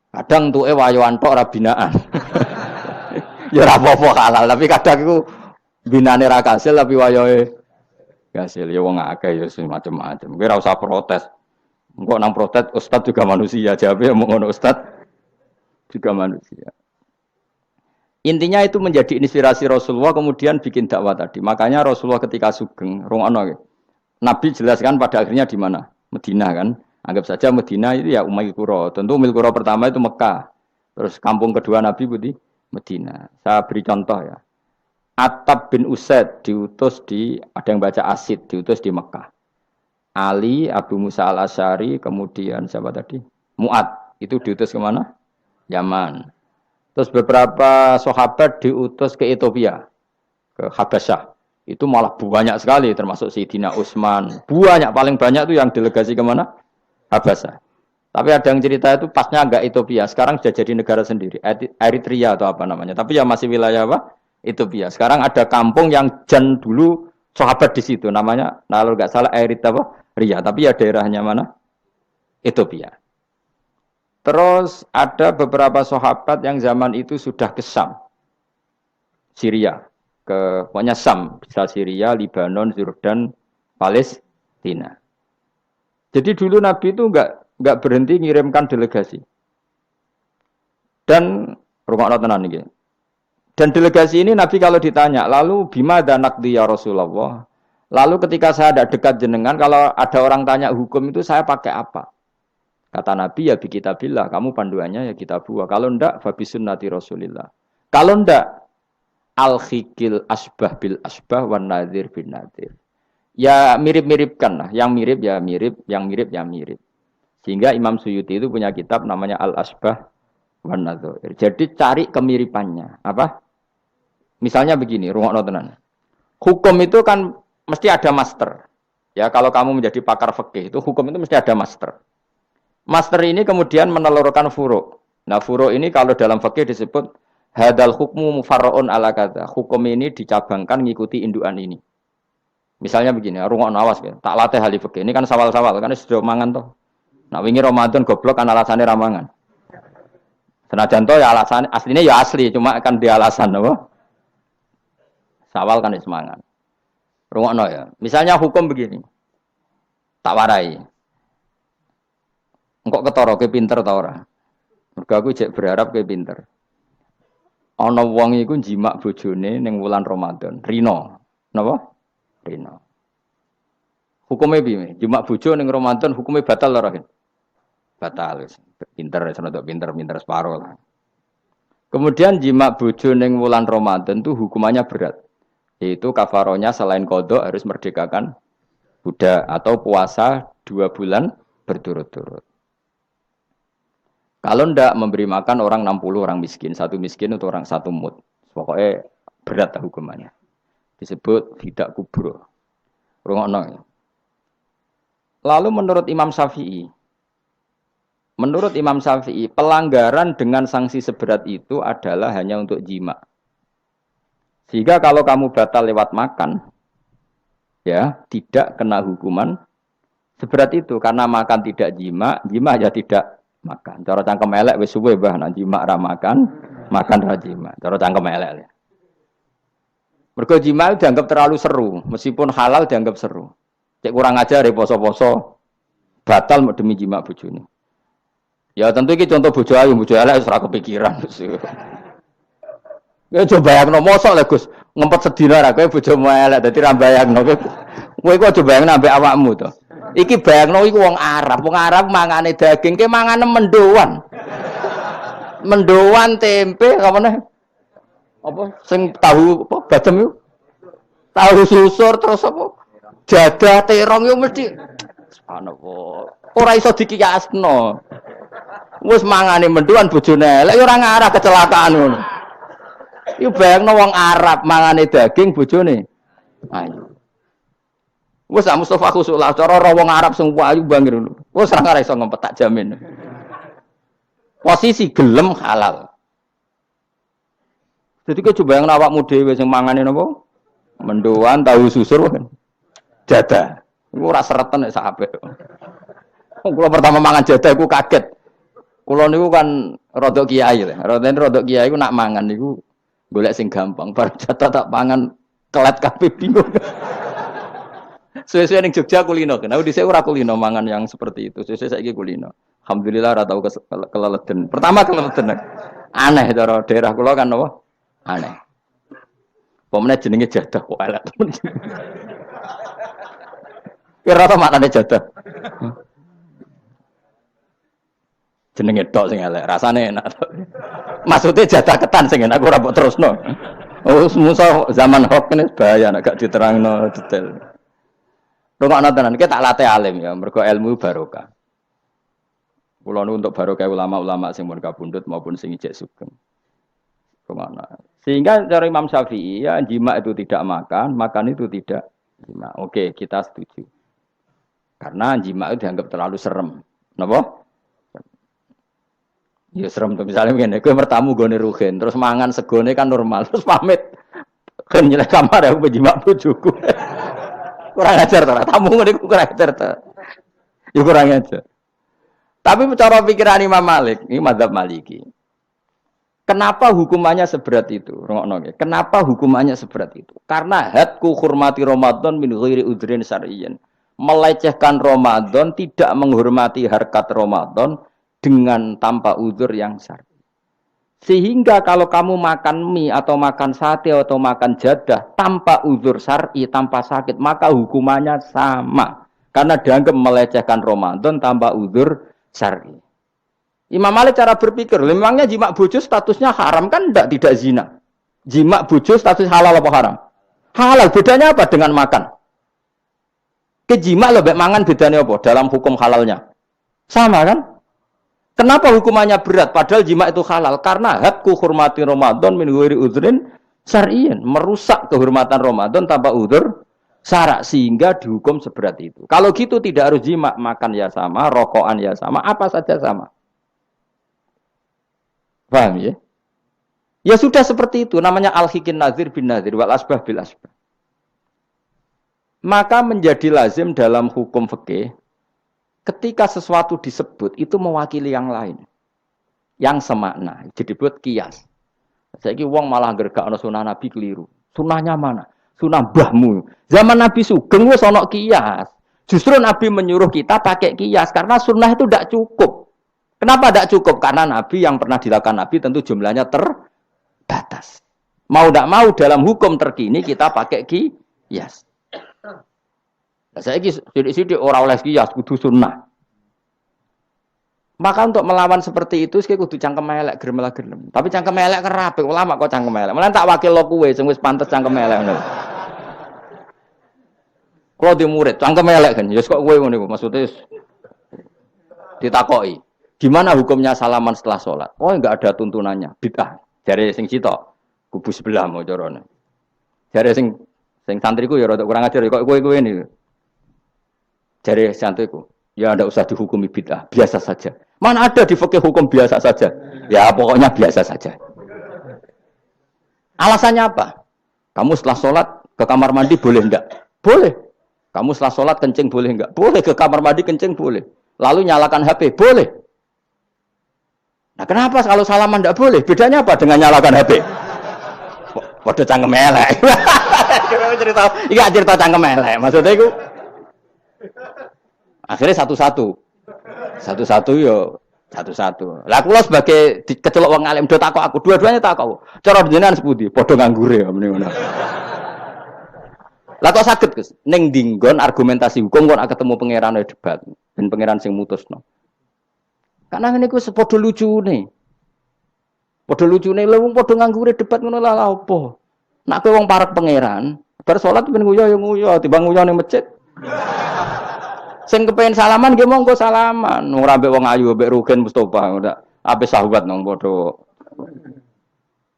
Kadang tuke wayoan tok ora binaan. Ya ora apa-apa halal, tapi kadang iku binane ra kasil tapi wayahe kasil. Ya wong akeh ya macam-macam. Kowe ora usah protes. Engko nang protes ustaz juga manusia, jawabe mung ngono ustaz juga manusia. Intinya itu menjadi inspirasi Rasulullah kemudian bikin dakwah tadi. Makanya Rasulullah ketika sugeng rungono Nabi jelaskan pada akhirnya di mana? Madinah kan. Anggap saja Madinah itu ya Umayyah Qura. Tentu Umayyah Qura pertama itu Mekah. Terus kampung kedua Nabi Budi Medina. Saya beri contoh ya. Attab bin Usaid diutus ada yang baca Asid, diutus di Mekah. Ali, Abu Musa al-Asy'ari, kemudian siapa tadi? Mu'ad, itu diutus kemana? Yaman. Terus beberapa sahabat diutus ke Ethiopia, ke Habasyah. Itu malah banyak sekali, termasuk Sayyidina Utsman. Banyak, paling banyak itu yang delegasi kemana? Habasyah. Tapi ada yang cerita itu pasnya agak Ethiopia. Sekarang sudah jadi negara sendiri. Eritrea atau apa namanya. Tapi ya masih wilayah apa? Ethiopia. Sekarang ada kampung yang jan dulu sahabat di situ. Namanya, kalau nggak salah Eritrea. Tapi ya daerahnya mana? Ethiopia. Terus ada beberapa sahabat yang zaman itu sudah ke Syam. Syria. Pokoknya Syam. Bisa Syria, Libanon, Yordan, Palestina. Jadi dulu Nabi itu enggak berhenti ngirimkan delegasi. Dan rumah tenan iki. Dan delegasi ini Nabi kalau ditanya, lalu bima danakdi ya Rasulullah. Lalu ketika saya ada dekat jenengan, kalau ada orang tanya hukum itu saya pakai apa? Kata Nabi ya bi kitabillah, kamu panduannya ya kitabullah. Kalau ndak fa bi sunnati Rasulillah. Kalau ndak al-khikil asbah bil asbah wan nadhir bin nadhir. Ya mirip-miripkan lah, yang mirip ya mirip, yang mirip ya mirip. Sehingga Imam Suyuti itu punya kitab namanya Al-Asbah wan Nadhair. Jadi cari kemiripannya. Apa? Misalnya begini, rungokno tenan. Hukum itu kan mesti ada master. Ya, kalau kamu menjadi pakar fikih itu hukum itu mesti ada master. Master ini kemudian menelurkan furu'. Nah, furu' ini kalau dalam fikih disebut hadal hukmu mufarra'un ala kadza. Hukum ini dicabangkan ngikuti indukan ini. Misalnya begini, rungokno awas ya. Tak latih ahli fikih. Ini kan sawal-sawal kan sudah mangan toh. Nah, wingi Ramadan goblok kan alasannya ramangan. Senajan toh ya alasan aslinya ya asli, cuma kan dia alasan apa? Sawal kan semangat. Rungokno ya. Misalnya hukum begini. Tak warai. Engkok ketara ke pinter ta ora? Mergo aku jek berharap ke pinter. Ana wong iku jimak bojone ning wulan Ramadan. Rino. Napa? Rino. Hukumnya piye? Jimak bojo ning Ramadan hukumnya batal ora? Batal. Pinter senodok pinter separo lah. Kemudian jimak bojo ning wulan Ramadan itu hukumannya berat. Yaitu kafaronya selain kodok harus merdekakan budak atau puasa 2 bulan berturut-turut. Kalau ndak memberi makan orang 60 orang miskin, satu miskin untuk orang satu mud. Pokoknya berat hukumannya. Disebut tidak kubro. Rungokno. Lalu menurut Imam Syafi'i, pelanggaran dengan sanksi seberat itu adalah hanya untuk jima. Sehingga kalau kamu batal lewat makan, ya tidak kena hukuman seberat itu. Karena makan tidak jima, jima aja tidak makan. Cara cangkem elek wis suwe bah nak jima ra makan, makan ra jima. Cara cangkem elek. Mergo jima dianggap terlalu seru, meskipun halal dianggap seru. Cek kurang ajar ya poso-poso batal demi jima bojone. Ya tentu iki contoh bojo ayu, bojo elek wis ora kepikiran. Ya coba bayangno mosok lho Gus, ngempet sedina ra kowe bojomu elek dadi ra bayangno. Kowe kok coba bayangno ambek awakmu to. Iki bayangno iku wong Arab mangane daging, ke mangane mendoan. Mendoan tempe apa meneh? Apa sing tahu apa badem yo? Tahu susur terus apa? Jadah terong yo mesti subhanallah. Ora iso dikiyasno. Wis mangane mendoan bojone elek ora ngarah kecelakaan ngono. Iku bayangno wong Arab mangane daging bojone. Ayo. Wes Mustafa khusulah cara wong Arab sing ayu bangir ngono. Wes ora ngarah iso ngempet tak jamin. Posisi gelem halal. Jadi kok coba yang awakmu dhewe sing mangane napa? Mendoan tahu susur kan. Jadah. Iku ora sereten nek sak apik. Kula pertama mangan jadah iku kaget. Kula niku kan rodok kiai lho. Rodok kiai iku nak mangan niku golek sing gampang. Bar jadah tak pangan kelet kabeh bingung. Suwe-suwe ning Jogja kulino kan. Aku dhisik ora kulino mangan yang seperti itu. Suwe-suwe saiki kulino. Alhamdulillah ora tau keleleden. Pertama keleleden. Aneh cara daerah kula kan apa? Aneh. Pemene jenenge jadah kok elek temen. Kira apa maknane jadah? Jenenge tok sing elek, rasane enak. Maksudnya jatah ketan sing enak ora mbok terusno. Oh, musuh zaman hoax ini bahaya nek gak diterangno detail. Rungokno tenan, kita tak latih alim ya, mergo ilmu barokah. Kula nu untuk barokah ulama-ulama sing mun kabundut maupun sing ijek sugeng. Rungokno. Sehingga cara Imam Syafi'i ya jima itu tidak makan, makan itu tidak jima. Oke, kita setuju. Karena jima itu dianggap terlalu serem. Napa? Ya serem tuh misalnya begini, gue bertamu gue neruhin, terus mangan segone kan normal, terus pamit, kan nyelek kamar ya gue jimak bujuku, kurang ajar tuh, tamu gue kurang ajar tuh, ya kurang ajar. Tapi cara pikiran Imam Malik, ini mazhab Maliki, kenapa hukumannya seberat itu? Kenapa hukumannya seberat itu? Karena hadku hormati Ramadan min ghairi udhrin syar'iyyin, melecehkan Ramadan, tidak menghormati harkat Ramadan dengan tanpa uzur yang syar'i. Sehingga kalau kamu makan mie atau makan sate atau makan jadah tanpa uzur syar'i, tanpa sakit, maka hukumannya sama. Karena dianggap melecehkan Ramadan tanpa uzur syar'i. Imam Malik cara berpikir, memangnya jima bojo statusnya haram kan tidak zina. Jima bojo status halal apa haram? Halal, bedanya apa dengan makan? Kejima lebih mangan bedanya apa dalam hukum halalnya? Sama kan? Kenapa hukumannya berat? Padahal jima itu halal. Karena hadku hormati Ramadan min ghairi udhrin syar'iyyin. Merusak kehormatan Ramadan tanpa udhur syara' sehingga dihukum seberat itu. Kalau gitu tidak harus jima. Makan ya sama, rokokan ya sama, apa saja sama. Paham ya? Ya sudah seperti itu. Namanya al-hikin nazir bin nazir. Wal asbah bil asbah. Maka menjadi lazim dalam hukum fikih ketika sesuatu disebut itu mewakili yang lain, yang semakna, jadi buat kias. Saiki wong malah gergakno sunah Nabi keliru. Sunahnya mana? Sunah mbahmu. Zaman Nabi Sugeng wis ana kias. Justru Nabi menyuruh kita pakai kias karena sunnah itu tidak cukup. Kenapa tidak cukup? Karena Nabi yang pernah dilakukan Nabi tentu jumlahnya terbatas. Mau tidak mau dalam hukum terkini kita pakai kias. Saya sidik-sidik orang oleh kias kudu sunnah. Maka untuk melawan seperti itu saya kudu cangkem elek gerem. Tapi cangkem elek kerape ulama kok cangkem elek. Malah tak wakil lo kowe sing wis pantes cangkem elek ngono. Kalau di murid cangkem elek kan ya kok kowe ngono iku maksudnya ditakoki. Gimana hukumnya salaman setelah sholat? Oh enggak ada tuntunannya. Bid'ah. Jare sing cita kubu sebelah mau carane. Jare sing santriku ya rada kurang ajar kok kowe ini. Jare santriku, ya ndak usah dihukumi bid'ah, biasa saja. Mana ada di fikih hukum biasa saja? Ya pokoknya biasa saja. Alasannya apa? Kamu setelah sholat ke kamar mandi boleh enggak? Boleh. Kamu setelah sholat kencing boleh enggak? Boleh. Ke kamar mandi kencing boleh. Lalu nyalakan HP boleh. Nah kenapa kalau salaman enggak boleh? Bedanya apa dengan nyalakan HP? Waduh cangkem elek. Iya cerita cangkem elek. Maksudnya itu akhirnya satu-satu yo satu-satu. Lah kula sebagai kecelok wong alim do takok aku, dua-duanya takok. Cara jenengan sepundi? Padha nganggure ya mrene ngono. Lah kok saged Gus? Ning dinggon argumentasi hukum kok ketemu pangeran debat ben pangeran sing mutusno. Karena ngene ku sepadha lucune. Padha lucune lho wong padha nganggure debat ngono lah apa? Nek kowe wong parek pangeran, bar salat ben nguyo ya nguyo, timbang nguyo ning masjid. Sing kepengin salaman nggih monggo salaman. Ora mbek wong ayu mbek Rugen Mustofa ndak ape sahabat nang padha.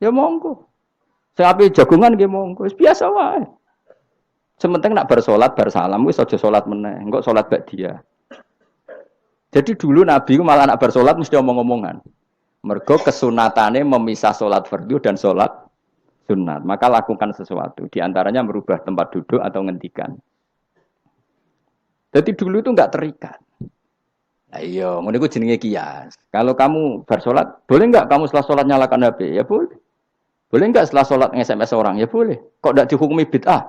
Ya monggo. Sing ape jagongan nggih monggo. Wis biasa wae. Sementing nak bar salat bar salam wis aja salat meneh. Engko salat bak dia. Jadi dulu Nabi ku malah nak bar salat mesti omong-omongan. Mergo kesunatane memisah salat fardu dan salat sunat. Maka lakukan sesuatu. Di antaranya merubah tempat duduk atau ngendikan. Jadi dulu itu enggak terikat. Nah, iya, ngono iku jenenge kias. Kalau kamu bar salat, boleh enggak kamu setelah salat nyalakan HP? Ya boleh. Boleh enggak setelah salat nge-SMS orang? Ya boleh. Kok enggak dihukumi bid'ah?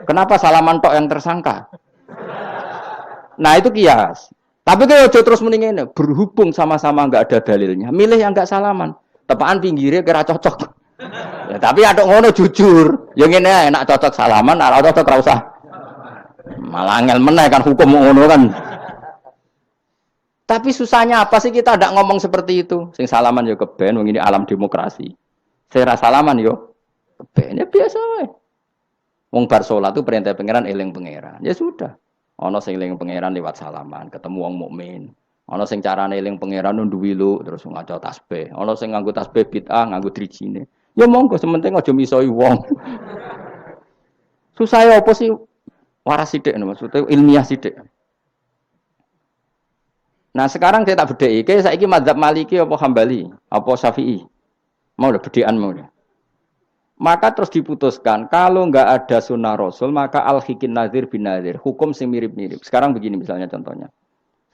Kenapa salaman tok yang tersangka? Nah, itu kias. Tapi kalau terus mendingin berhubung sama-sama enggak ada dalilnya, milih yang enggak salaman. Tepaan pinggirnya kira cocok. Ya, tapi ada ngono jujur. Yang ini enak cocok salaman, ora cocok ora usah. Malah angel meneh kan hukum ngono kan. Tapi susahnya apa sih kita tidak ngomong seperti itu? Sing salaman yo keben, wong ini alam demokrasi. Sing ra salaman yo keben ya biasa wae. Wong bar salat itu perintah pangeran eling pangeran. Ya sudah. Ana sing eling pangeran lewat salaman, ketemu wong mukmin. Ana sing carane eling pangeran nduwi lu terus ngaca tasbih. Ana sing nganggo tasbih bid'ah, nganggo drijine. Ya monggo sementing aja misoi wong. Susah ya apa sih? Waras sithik maksudnya ilmiah sithik. Nah sekarang saya tak bedheki, kayak saiki mazhab Maliki apa Hambali, apa Syafi'i. Mau udah bedekan mau udah. Maka terus diputuskan kalau enggak ada sunnah Rasul maka al-hikin nazir bin nazir, hukum sing mirip-mirip. Sekarang begini misalnya contohnya.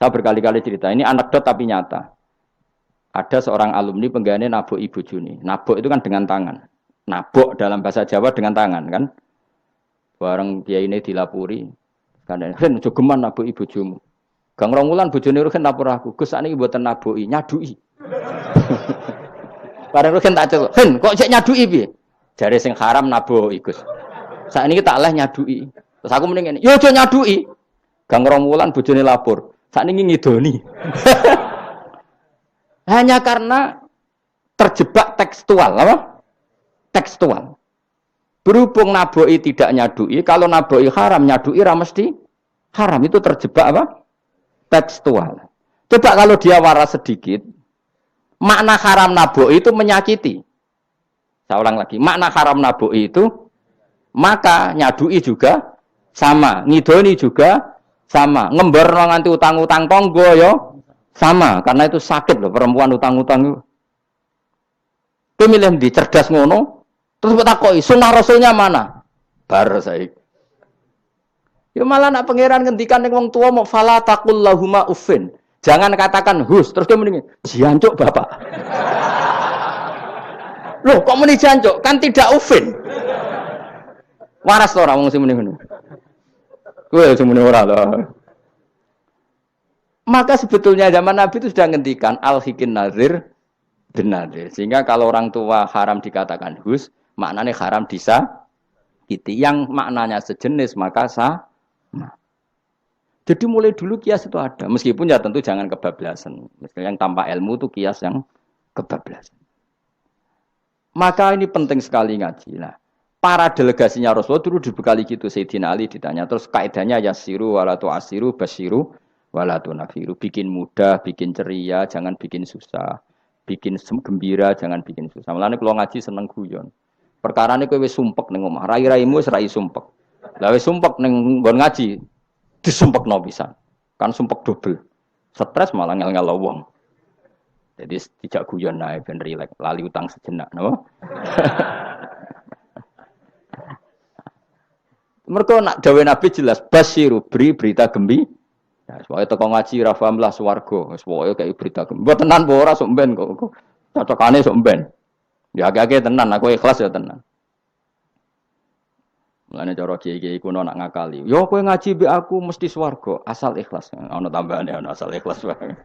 Saya berkali-kali cerita, ini anekdot tapi nyata. Ada seorang alumni penggaweane nabok ibu Juni. Nabok itu kan dengan tangan. Nabok dalam bahasa Jawa dengan tangan kan. Bareng kiai ini dilapuri. Kan Hen jogeman nabok ibu bojomu. Gang Rongulan bojone Ruhin lapor aku, Gus sakniki mboten naboki, nyaduki. Bareng Ruhin tak celuk, "Hen, kok cek nyaduki piye?" Jare sing haram naboki, Gus. Sakniki tak leh nyaduki. Terus aku mending ngene, "Yo aja nyaduki." Gang Rongulan bojone lapor, sakniki ngidoni. Hanya karena terjebak tekstual, apa? Tekstual. Berhubung naboki tidak nyaduki, kalau naboki haram nyaduki ra mesti haram, itu terjebak apa? Tekstual. Coba kalau dia waras sedikit, makna haram naboki itu menyakiti. Saya ulang lagi, makna haram naboki itu maka nyadui juga sama, ngidoni juga sama, ngember nganti utang-utang tonggo yo sama, karena itu sakit loh perempuan utang-utang. Pemilih di cerdas ngono, terus bertakoi, sunnah rasulnya mana? Bar saya. Ya malah nak pangeran ngendikan ning wong tua mau fala taqul lahuma uffin. Jangan katakan hus, terus dia mendingin jancuk Bapak. Loh, kok muni jancuk? Kan tidak uffin. Waras to ora wong sing muni ngono. Kowe sing muni ora to. Maka sebetulnya zaman Nabi itu sudah ngendikan al-hikin nazir bin nazir. Sehingga kalau orang tua haram dikatakan hus, maknanya haram disakiti. Yang maknanya sejenis maka sah. Jadi mulai dulu kias itu ada, meskipun ya tentu jangan kebablasan. Misalnya yang tanpa ilmu itu kias yang kebablasan. Maka ini penting sekali ngaji. Nah, para delegasinya Rasulullah dulu dibekali gitu. Sayyidina Ali ditanya, terus kaidahnya yasiru walatu asiru basiru walatu nafiru. Bikin mudah, bikin ceria, jangan bikin susah. Bikin gembira, jangan bikin susah. Mulane kalau ngaji seneng guyon. Perkara ini kowe wis sumpek ning omah, rai-raimu wis rai sumpek. Lah wis sumpek ning nggon ngaji, disumpekno pisan. Kan sumpek double. Stres malah ngel-ngel wong. Jadi tidak guyon nae ben rileks, lali utang sejenak, napa? Mergo nak dawuh Nabi jelas basiru beri berita gembira. Ya pokoke teko ngaji ra paham lah swarga, wis pokoke kaya berita gembira. Mbok tenan apa ora sok mben kok. Cocokane sok mben. Ya agak-agak tenan, aku ikhlas ya tenan. Mulane cara kiai-kiai kuno nak ngakali. Yo kowe ngaji mbek aku mesti swarga, asal ikhlas. Ana tambahane ana asal ikhlas wae.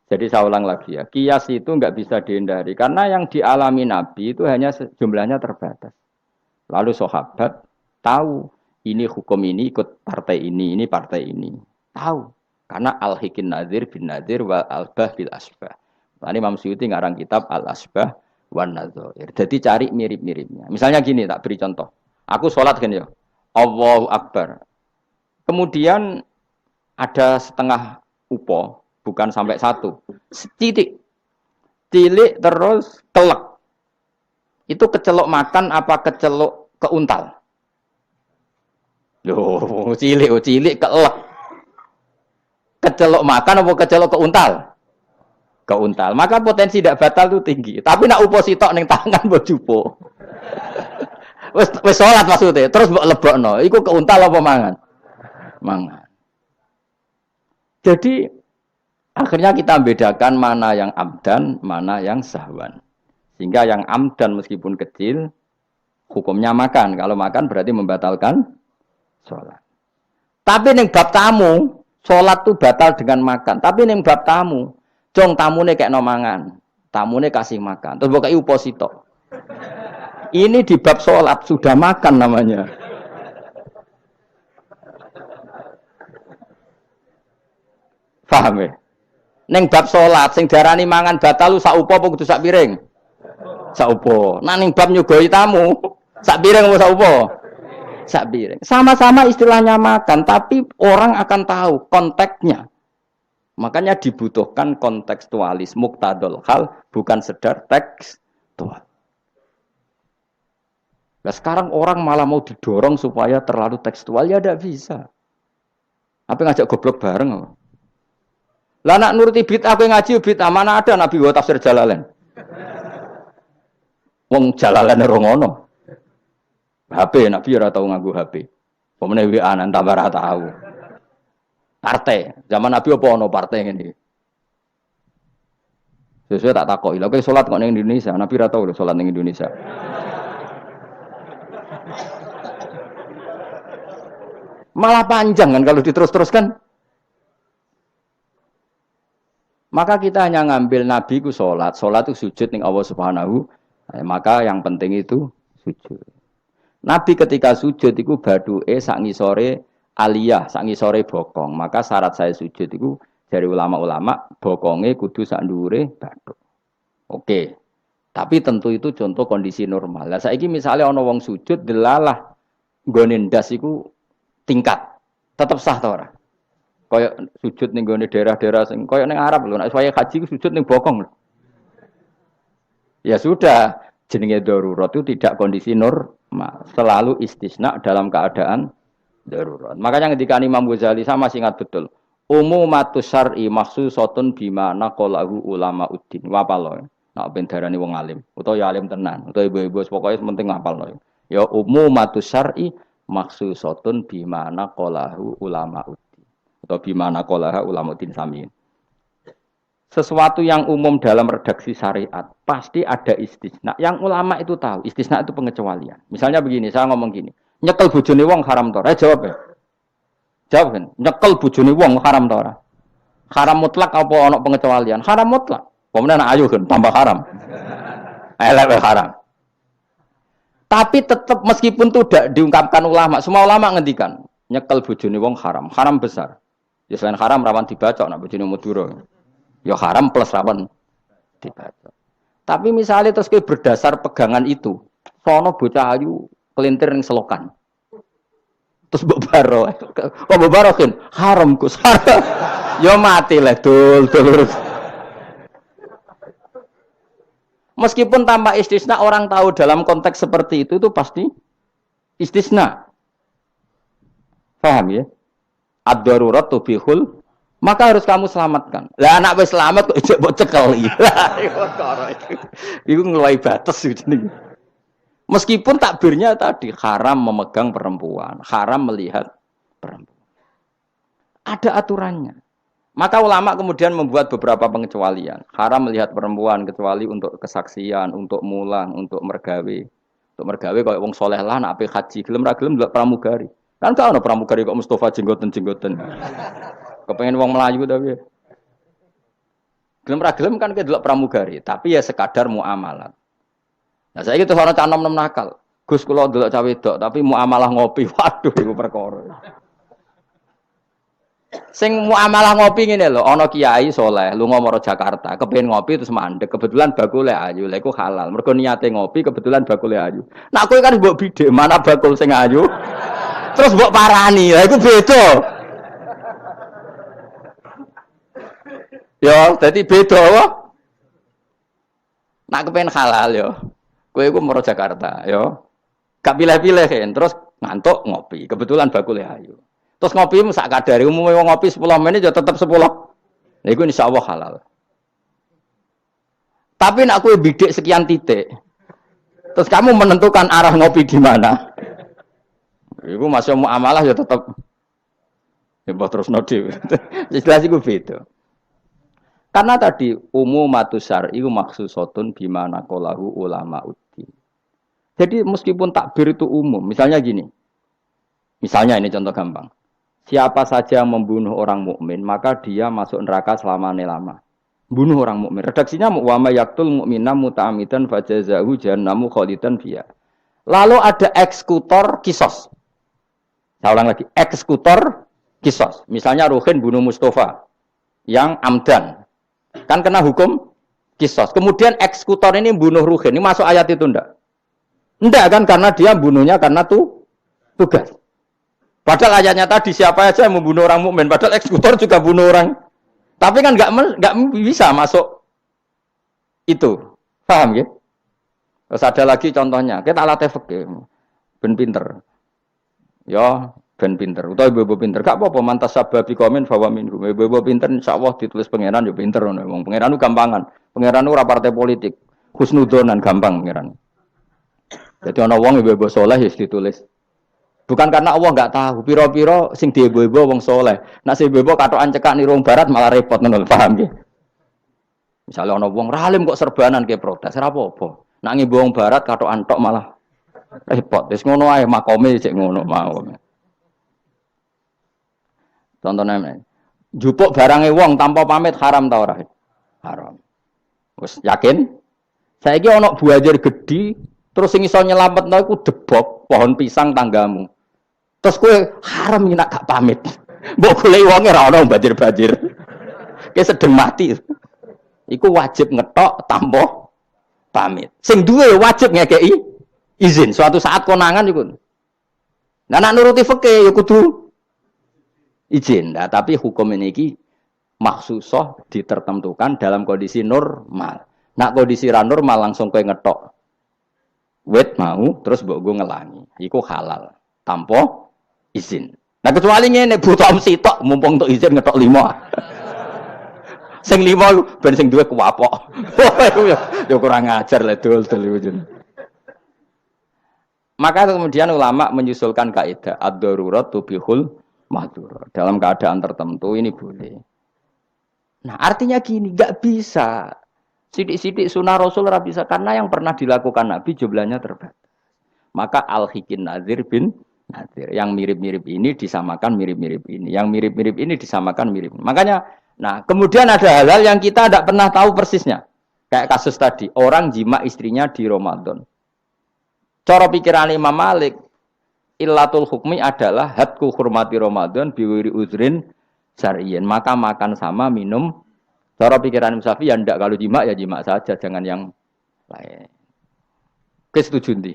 Jadi saya ulang lagi ya, kias itu enggak bisa dihindari karena yang dialami Nabi itu hanya jumlahnya terbatas. Lalu sahabat tahu ini hukum ini ikut partai ini partai ini. Tahu. Karena al-hikin nazir bin nazir wal albah bil asbah. Nah, ini Imam Suyuti ngarang kitab al-asbah wan nadzair. Jadi cari mirip-miripnya. Misalnya gini, tak beri contoh. Aku sholat kan ya. Allahu Akbar. Kemudian ada setengah upo, bukan sampai satu. Titik. Cilik terus kelek. Itu kecelok makan apa kecelok keuntal? Loh, cilik kelek. Kecelok makan apa kecelok keuntal? Keuntal. Maka potensi tidak batal itu tinggi. Tapi nak upo sitok ning tangan mbok jupo. Wis salat maksudnya, terus mbok lebokno. Iku keuntal apa mangan? Mangan. Jadi akhirnya kita bedakan mana yang amdan, mana yang sahwan. Sehingga yang amdan meskipun kecil hukumnya makan. Kalau makan berarti membatalkan sholat. Tapi ning bab tamu, sholat tuh batal dengan makan. Tapi ning bab tamu, jong tamune kayak nomangan, tamune kasih makan. Terus bukai uposito. Ini di bab sholat sudah makan namanya. Paham ya? Ning bab salat sing diarani mangan batal sak upo apa kudu sak piring? Sak upo. Nah ning bab nyugoi tamu, sak piring apa sak upo? Sak piring. Sama-sama istilahnya makan, tapi orang akan tahu konteksnya. Makanya dibutuhkan kontekstualis muqtadul hal, bukan sekedar tekstual. Nah sekarang orang malah mau didorong supaya terlalu tekstual, ya tidak bisa. Apa ngajak goblok bareng apa? Lah nak nuruti bid'ah kowe ngaji bid'ah, mana ada Nabi wa tafsir Jalalain. Wong Jalalain ora ngono. HP Nabi ora tau nganggo HP. Pemene WA nang tambah ora tau. Partai, zaman Nabi apa ono partai ngene iki. Sesuai tak takoki. Lha kowe salat kok ning Indonesia, Nabi ora tau lho salat ning Indonesia. Malah panjang kan kalau diterus-teruskan. Maka kita hanya ngambil Nabi ku sholat itu sujud ning Allah Subhanahu. Maka yang penting itu sujud. Nabi ketika sujud itu baduke sak ngisore aliyah, sak ngisore bokong. Maka syarat saya sujud itu dari ulama-ulama bokonge kudu sak ndhuure bathuk. Oke. Tapi tentu itu contoh kondisi normal. Lah saiki misalnya ana wong sujud delalah nggone ndas iku tingkat. Tetap sah ta ora? Kayak sujud ning gone daerah-daerah sing kayak ning Arab lho, nek saya haji sujud ning bokong lho. Ya sudah, jenenge darurat itu tidak kondisi normal, selalu istisna dalam keadaan darurat. Makanya ketika Imam Ghazali sama masih ingat betul. Umumatus syar'i makhsusatun bima naqalahu ulama uddin. Wapalo. Nek ben darani wong alim, utawa ya alim tenan, utawa ibu-ibu pokoke penting ngapalno. Ya umumatus syar'i makhsusatun bima naqalahu ulama uddin. Atau bimana qolaha ulamaudin samin. Sesuatu yang umum dalam redaksi syariat pasti ada istisna. Yang ulama itu tahu, istisna itu pengecualian. Misalnya begini, saya ngomong gini, nyekel bojone wong haram ta ora? Jawab ya. Jawab kan, nyekel bojone wong haram ta ora? Haram mutlak apa ana pengecualian? Haram mutlak. Pemenang ayu kan tambah haram. Elek haram. Tapi tetap meskipun itu tidak diungkapkan ulama, semua ulama ngendikan nyekel bojone wong haram, haram besar. Ya selain haram rawan dibacok nak bojone Madura. Ya haram plus rawan dibacok. Tapi misalnya terus kowe berdasar pegangan itu, sono bocah ayu kelintir ning selokan. Terus mbok baro. Kok mbok barokin? Haram Gus. Ya mati lah dul. Meskipun tanpa istisna orang tahu dalam konteks seperti itu pasti istisna. Paham ya? Ad-darurat tubihul, maka harus kamu selamatkan. Lah anak wis selamat kok ijek mbok cekel iki. Iku ngeluai batas jenenge. Meskipun takbirnya tadi haram memegang perempuan, haram melihat perempuan. Ada aturannya. Maka ulama kemudian membuat beberapa pengecualian. Haram melihat perempuan kecuali untuk kesaksian, untuk mulang, untuk mergawe. Untuk mergawe kaya wong saleh lah nek ape haji, gelem ra gelem ndelok pramugari. Kan gak ana pramugari kok Mustafa jenggoten-jenggoten. Kepengen wong Melayu tapi. Gelem ra gelem kan kedelok pramugari, tapi ya sekadar muamalah. Nah saiki terus ana cah nom-nom nakal. Gus kula ndelok cah wedok tapi muamalah ngopi. Waduh iku perkara. Sing muamalah ngopi ngene lho, ana kiai saleh lunga maro Jakarta, kepengin ngopi terus mandek, kebetulan bakule ayu. Lha iku halal. Mergo niate ngopi kebetulan bakule ayu. Nak kowe kan mbok bidhek, mana bakul sing ayu? Terus mbok parani, lah iku beda. Ya, dadi beda wae. Nak kepen halal ya. Kowe iku maro Jakarta, ya. Gak pilih-pilih kan, terus ngantuk ngopi. Kebetulan bakule ayu. Terus ngopi sak kadare, umume wong ngopi 10 menit ya tetep 10. Lah iku insyaallah halal. Tapi nak kowe bidik sekian titik. Terus kamu menentukan arah ngopi di mana? Iku masih muamalah ya tetap ya terus nodi. Jelas iku beda. Karena tadi umumatus syar'i iku makhsusatun bima naqalahu ulama uddin. Jadi meskipun takbir itu umum, misalnya gini. Misalnya ini contoh gampang. Siapa saja yang membunuh orang mukmin, maka dia masuk neraka selama-lama. Bunuh orang mukmin. Redaksinya wa may yaqtul mu'mina muta'ammidan fajazahu jahannamu khalidan fiha. Lalu ada eksekutor kisos. Saya ulang lagi, eksekutor kisos. Misalnya Ruhin bunuh Mustafa. yang amdan. Kan kena hukum kisos. Kemudian eksekutor ini bunuh Ruhin. Ini masuk ayat itu ndak? Ndak kan karena dia bunuhnya karena tugas. Padahal ayatnya tadi siapa aja yang membunuh orang mukmin. Padahal eksekutor juga bunuh orang. Tapi kan nggak bisa masuk itu. Paham ya? Terus ada lagi contohnya. Kita latih fikih. Ben pinter. Ya, ben pinter. Utawa ibu pinter. Gak apa-apa mantas sababi komen bahwa minhum. Ibu pinter insyaallah ditulis pangeran ya pinter ngono. Wong pangeran ku gampangan. Pangeran ora partai politik. Husnudonan gampang pangeran. Jadi ana wong ibu saleh wis ditulis. Bukan karena Allah enggak tahu. Piro-piro sing diibu-ibu wong saleh. Nek sing ibu katokan cekak ni rong barat malah repot ngono, paham nggih? Misalnya ana wong ralim kok serbanan ke protes, ora apa-apa. Nek ngibu wong barat katokan tok malah repot. Wis ngono ae makome cek ngono mau. Contohnya, jupuk barange wong tanpa pamit haram ta ora? Haram. Wis yakin? Saiki ana buajar gedhi, terus sing iso nyelametno iku debok pohon pisang tanggamu. Terus kowe haram nek gak pamit. Mbok goleki wonge ora ana banjir-banjir. Ki sedeng mati. Iku wajib ngetok tanpa pamit. Sing duwe wajib ngekeki izin. Suatu saat konangan iku. Nah nek nuruti fikih ya kudu izin. Nah, tapi hukum ini maksusoh ditertentukan dalam kondisi normal. Nak kondisi ra normal langsung kowe ngetok wet mau terus mbok go ngelangi. Iku halal tanpa izin. Nah kecuali ngene butuh sitok mumpung untuk izin ngetok 5. Sing 5 ben sing duwe kuwapok. Ya kurang ajar le dol-dol. Maka kemudian ulama menyusulkan kaidah ad-darurat tubihul mahdzur. Dalam keadaan tertentu ini boleh. Nah, artinya gini, enggak bisa. Sidik-sidik sunnah Rasul ora bisa karena yang pernah dilakukan Nabi jumlahnya terbatas. Maka al-hikin nazir bin nazir. Yang mirip-mirip ini disamakan mirip-mirip ini. Yang mirip-mirip ini disamakan mirip. Makanya, nah kemudian ada hal-hal yang kita tidak pernah tahu persisnya. Kayak kasus tadi, orang jima istrinya di Ramadan. Cara pikiran Imam Malik, illatul hukmi adalah hadku hurmati Ramadan biwiri uzrin syar'iyyin. Maka makan sama minum. Cara pikiran Imam Syafi'i ya ndak kalau jima ya jima saja, jangan yang lain. Kesetuju ndi?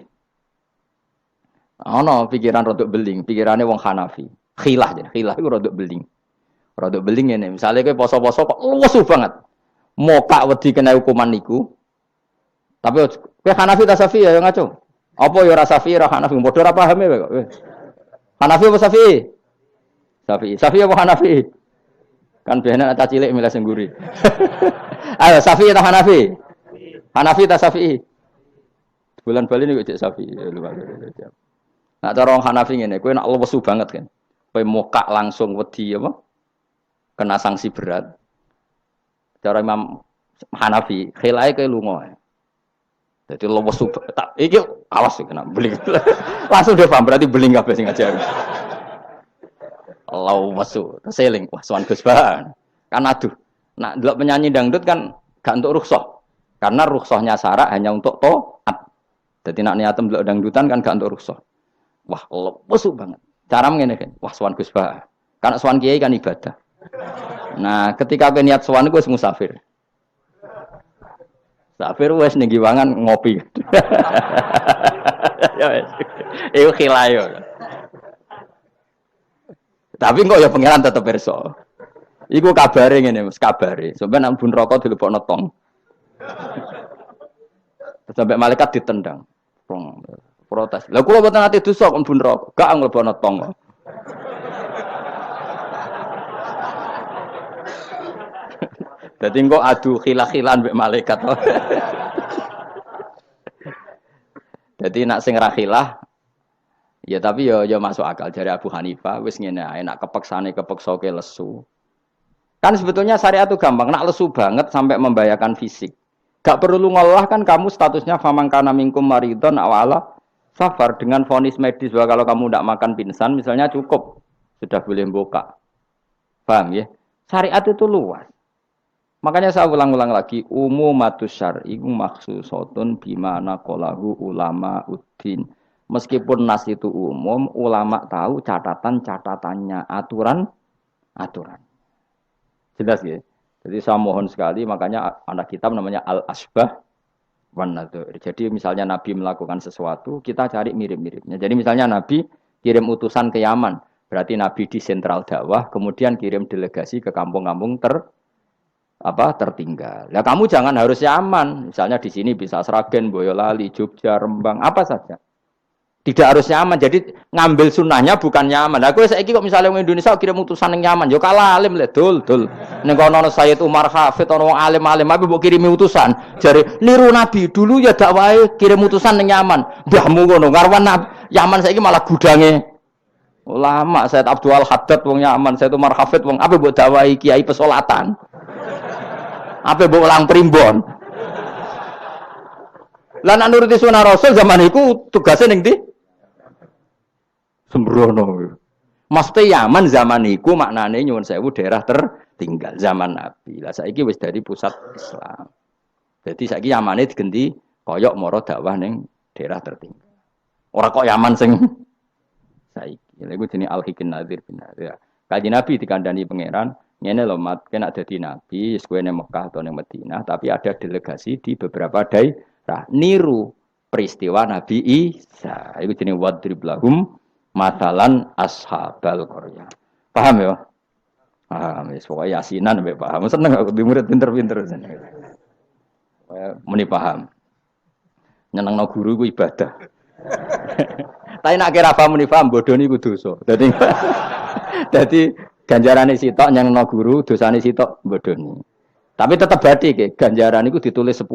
Ono pikiran rodok beling, pikirannya wong Hanafi. Khilah jadi, khilah itu rodok beling. Rodok beling ini, misalnya kowe poso-poso kok luwes banget. Mokak wedi kena hukuman niku. Tapi kowe Hanafi ta Syafi'i ya ngaco. Apa ya ora Syafi'i ora Hanafi, padha ora paham ya kok. Hanafi apa Syafi'i? Syafi'i. Syafi'i apa Hanafi? Kan biasanya anak cilik milih sing guri. Ayo Syafi'i ta Hanafi? Hanafi ta Syafi'i? Bulan Bali niku cek Syafi'i. Nah cara wong Hanafi ngene, kowe nek lesu banget kan. Kowe mokak langsung wedi apa? Kena sanksi berat. Cara Imam Hanafi, khilae kowe lunga. Jadi lesu tak iki awas kena beling. Langsung dia paham berarti beling kabeh sing ngajar. Lesu, seling wah sowan Gus Bahan. Kan aduh. Nak delok penyanyi dangdut kan gak untuk rukhsah. Karena rukhsahnya syarak hanya untuk taat. Jadi nak niatem delok dangdutan kan gak untuk rukhsah. Wah, lesu banget. Cara ngene kan. Wah, sowan Gus Bahan. Karena sowan kiai kan ibadah. Nah, ketika kowe niat sowan iku wis musafir. Musafir wis ning giwangan ngopi. Ya wis. Iku khilayo. Tapi kok ya pangeran tetep perso. Iku kabare ngene, Mas, kabare. Sampeyan nang bun rokok dilebokno tong. Sampai malaikat ditendang. Protes. Lah kula mboten ate dosa kon bun rokok, gak nglebokno tong. Dadi engko adu khilah-khilan mbek malaikat. Dadi nak sing ra khilah ya tapi ya masuk akal dari Abu Hanifah wis ngene ae nak kepeksane kepeksoke lesu. Kan sebetulnya syariat itu gampang, nak lesu banget sampai membahayakan fisik. Gak perlu ngolah kan kamu statusnya famangkana minkum maridon awala safar dengan vonis medis bahwa kalau kamu tidak makan pingsan misalnya cukup sudah boleh buka. Paham ya? Syariat itu luas. Makanya saya ulang-ulang lagi umumatus syar'i maksusotun bimana qalahu ulama uddin. Meskipun nas itu umum, ulama tahu catatan-catatannya, aturan. Jelas ya. Jadi saya mohon sekali, makanya anak kitab namanya Al-Asbah wan Nadzair. Jadi misalnya Nabi melakukan sesuatu, kita cari mirip-miripnya. Jadi misalnya Nabi kirim utusan ke Yaman, berarti Nabi di sentral dakwah, kemudian kirim delegasi ke kampung-kampung tertinggal. Nah kamu jangan harus Yaman. Misalnya di sini bisa Sragen, Boyolali, Jogja, Rembang, apa saja. Tidak harus nyaman. Jadi ngambil sunnahnya bukan nyaman. Aku saiki kok misalnya orang Indonesia kirim utusan yang nyaman, yo kalah alim le dul. Ning kono Sayyid Umar Hafid ono wong alim-alim tapi mbok kirimi utusan. Jare niru Nabi dulu ya dakwahe kirim utusan yang nyaman. Mbahmu ngono ngarwan Yaman saiki malah gudange ulama. Sayyid Abdul Haddad wong Yaman, Sayyid Umar Hafid wong apa mbok dakwahi kiai pesolatan. Apa mbok ulang primbon. Lah nek nuruti sunah Rasul zaman iku tugasnya ning ndi? Sembrono. Maksudnya Yaman zaman iku maknane nyuwun sewu daerah tertinggal zaman Nabi. Lah saiki wis dari pusat Islam. Jadi saiki Yamane digenti koyok moro dakwah ning daerah tertinggal. Ora kok Yaman sing saiki. Lha iku jenenge Al-Hikin Nadzir bin Nadir. Kanjeng Nabi dikandani pangeran, ngene lho mat, kena dadi nabi, wis kowe ning Mekah atau ning Madinah, tapi ada delegasi di beberapa daerah niru peristiwa Nabi Isa. Iku jenenge wadrib lahum matalan ashabal qaryah. Paham ya? Paham, wis pokoke yasinan mbek paham. Seneng aku di murid pinter-pinter seneng. Muni paham. Nyenengno guru ku ibadah. Tapi nek kira paham muni paham bodoni ku dosa. Dadi ganjarane sitok nyenengno guru, dosane sitok bodoni. Tapi tetep bati ke ganjaran iku ditulis 10.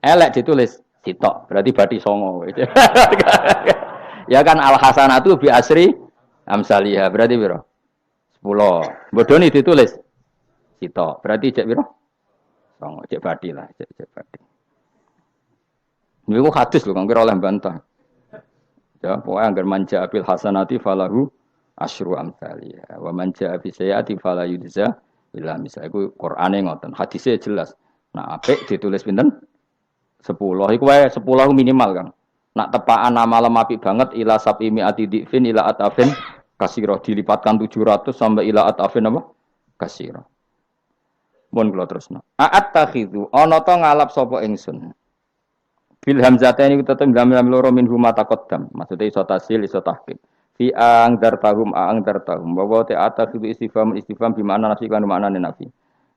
Elek ditulis sitok, berarti bati 9. Ya kan al hasanatu bi asri amsalihah berarti piro? 10. Bodoni ditulis sitok. Berarti cek piro? 9. Cek badi lah, cek badi. Niku hadis lho kang kira oleh bantah. Ya, pokoke anggar manja bil hasanati falahu asyru amsalihah. Wa manja bi sayyiati fala yujza illa misal. Iku Qur'ane ngoten. Hadise jelas. Nah, apik ditulis pinten? 10. Iku wae 10 minimal, Kang. Nak tepaan malam apik banget ila sabimi atidifin ila atafin kasiro dilipatkan 700 sampai ila atafin apa? Kasiro. Mun kula terusno. A'at takhidhu ana to ngalap sapa ingsun. Bil hamzataini tetep gamel loro min huma taqaddam. Maksude iso tasil iso tahqiq. Fi ang dartahum wa ta atakhidhu istifham bi makna nafi kan maknane nafi.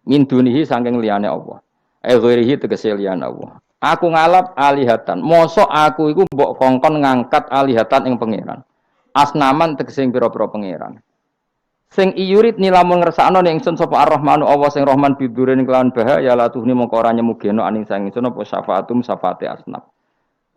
Min dunihi saking liyane Allah. Ghairihi tegese liyane Allah. Aku ngalap alihatan. Mosok aku iku mbok kongkon ngangkat alihatan ing pangeran. Asnaman tegese pira-pira pangeran. Sing iyurit nilamun ngersakno ning ingsun sapa Ar-Rahmanu Allah sing Rahman bidurin kelawan bahaya la tuhni mongko ora nyemugeno aning sang ingsun apa syafaatum syafaate asnaf.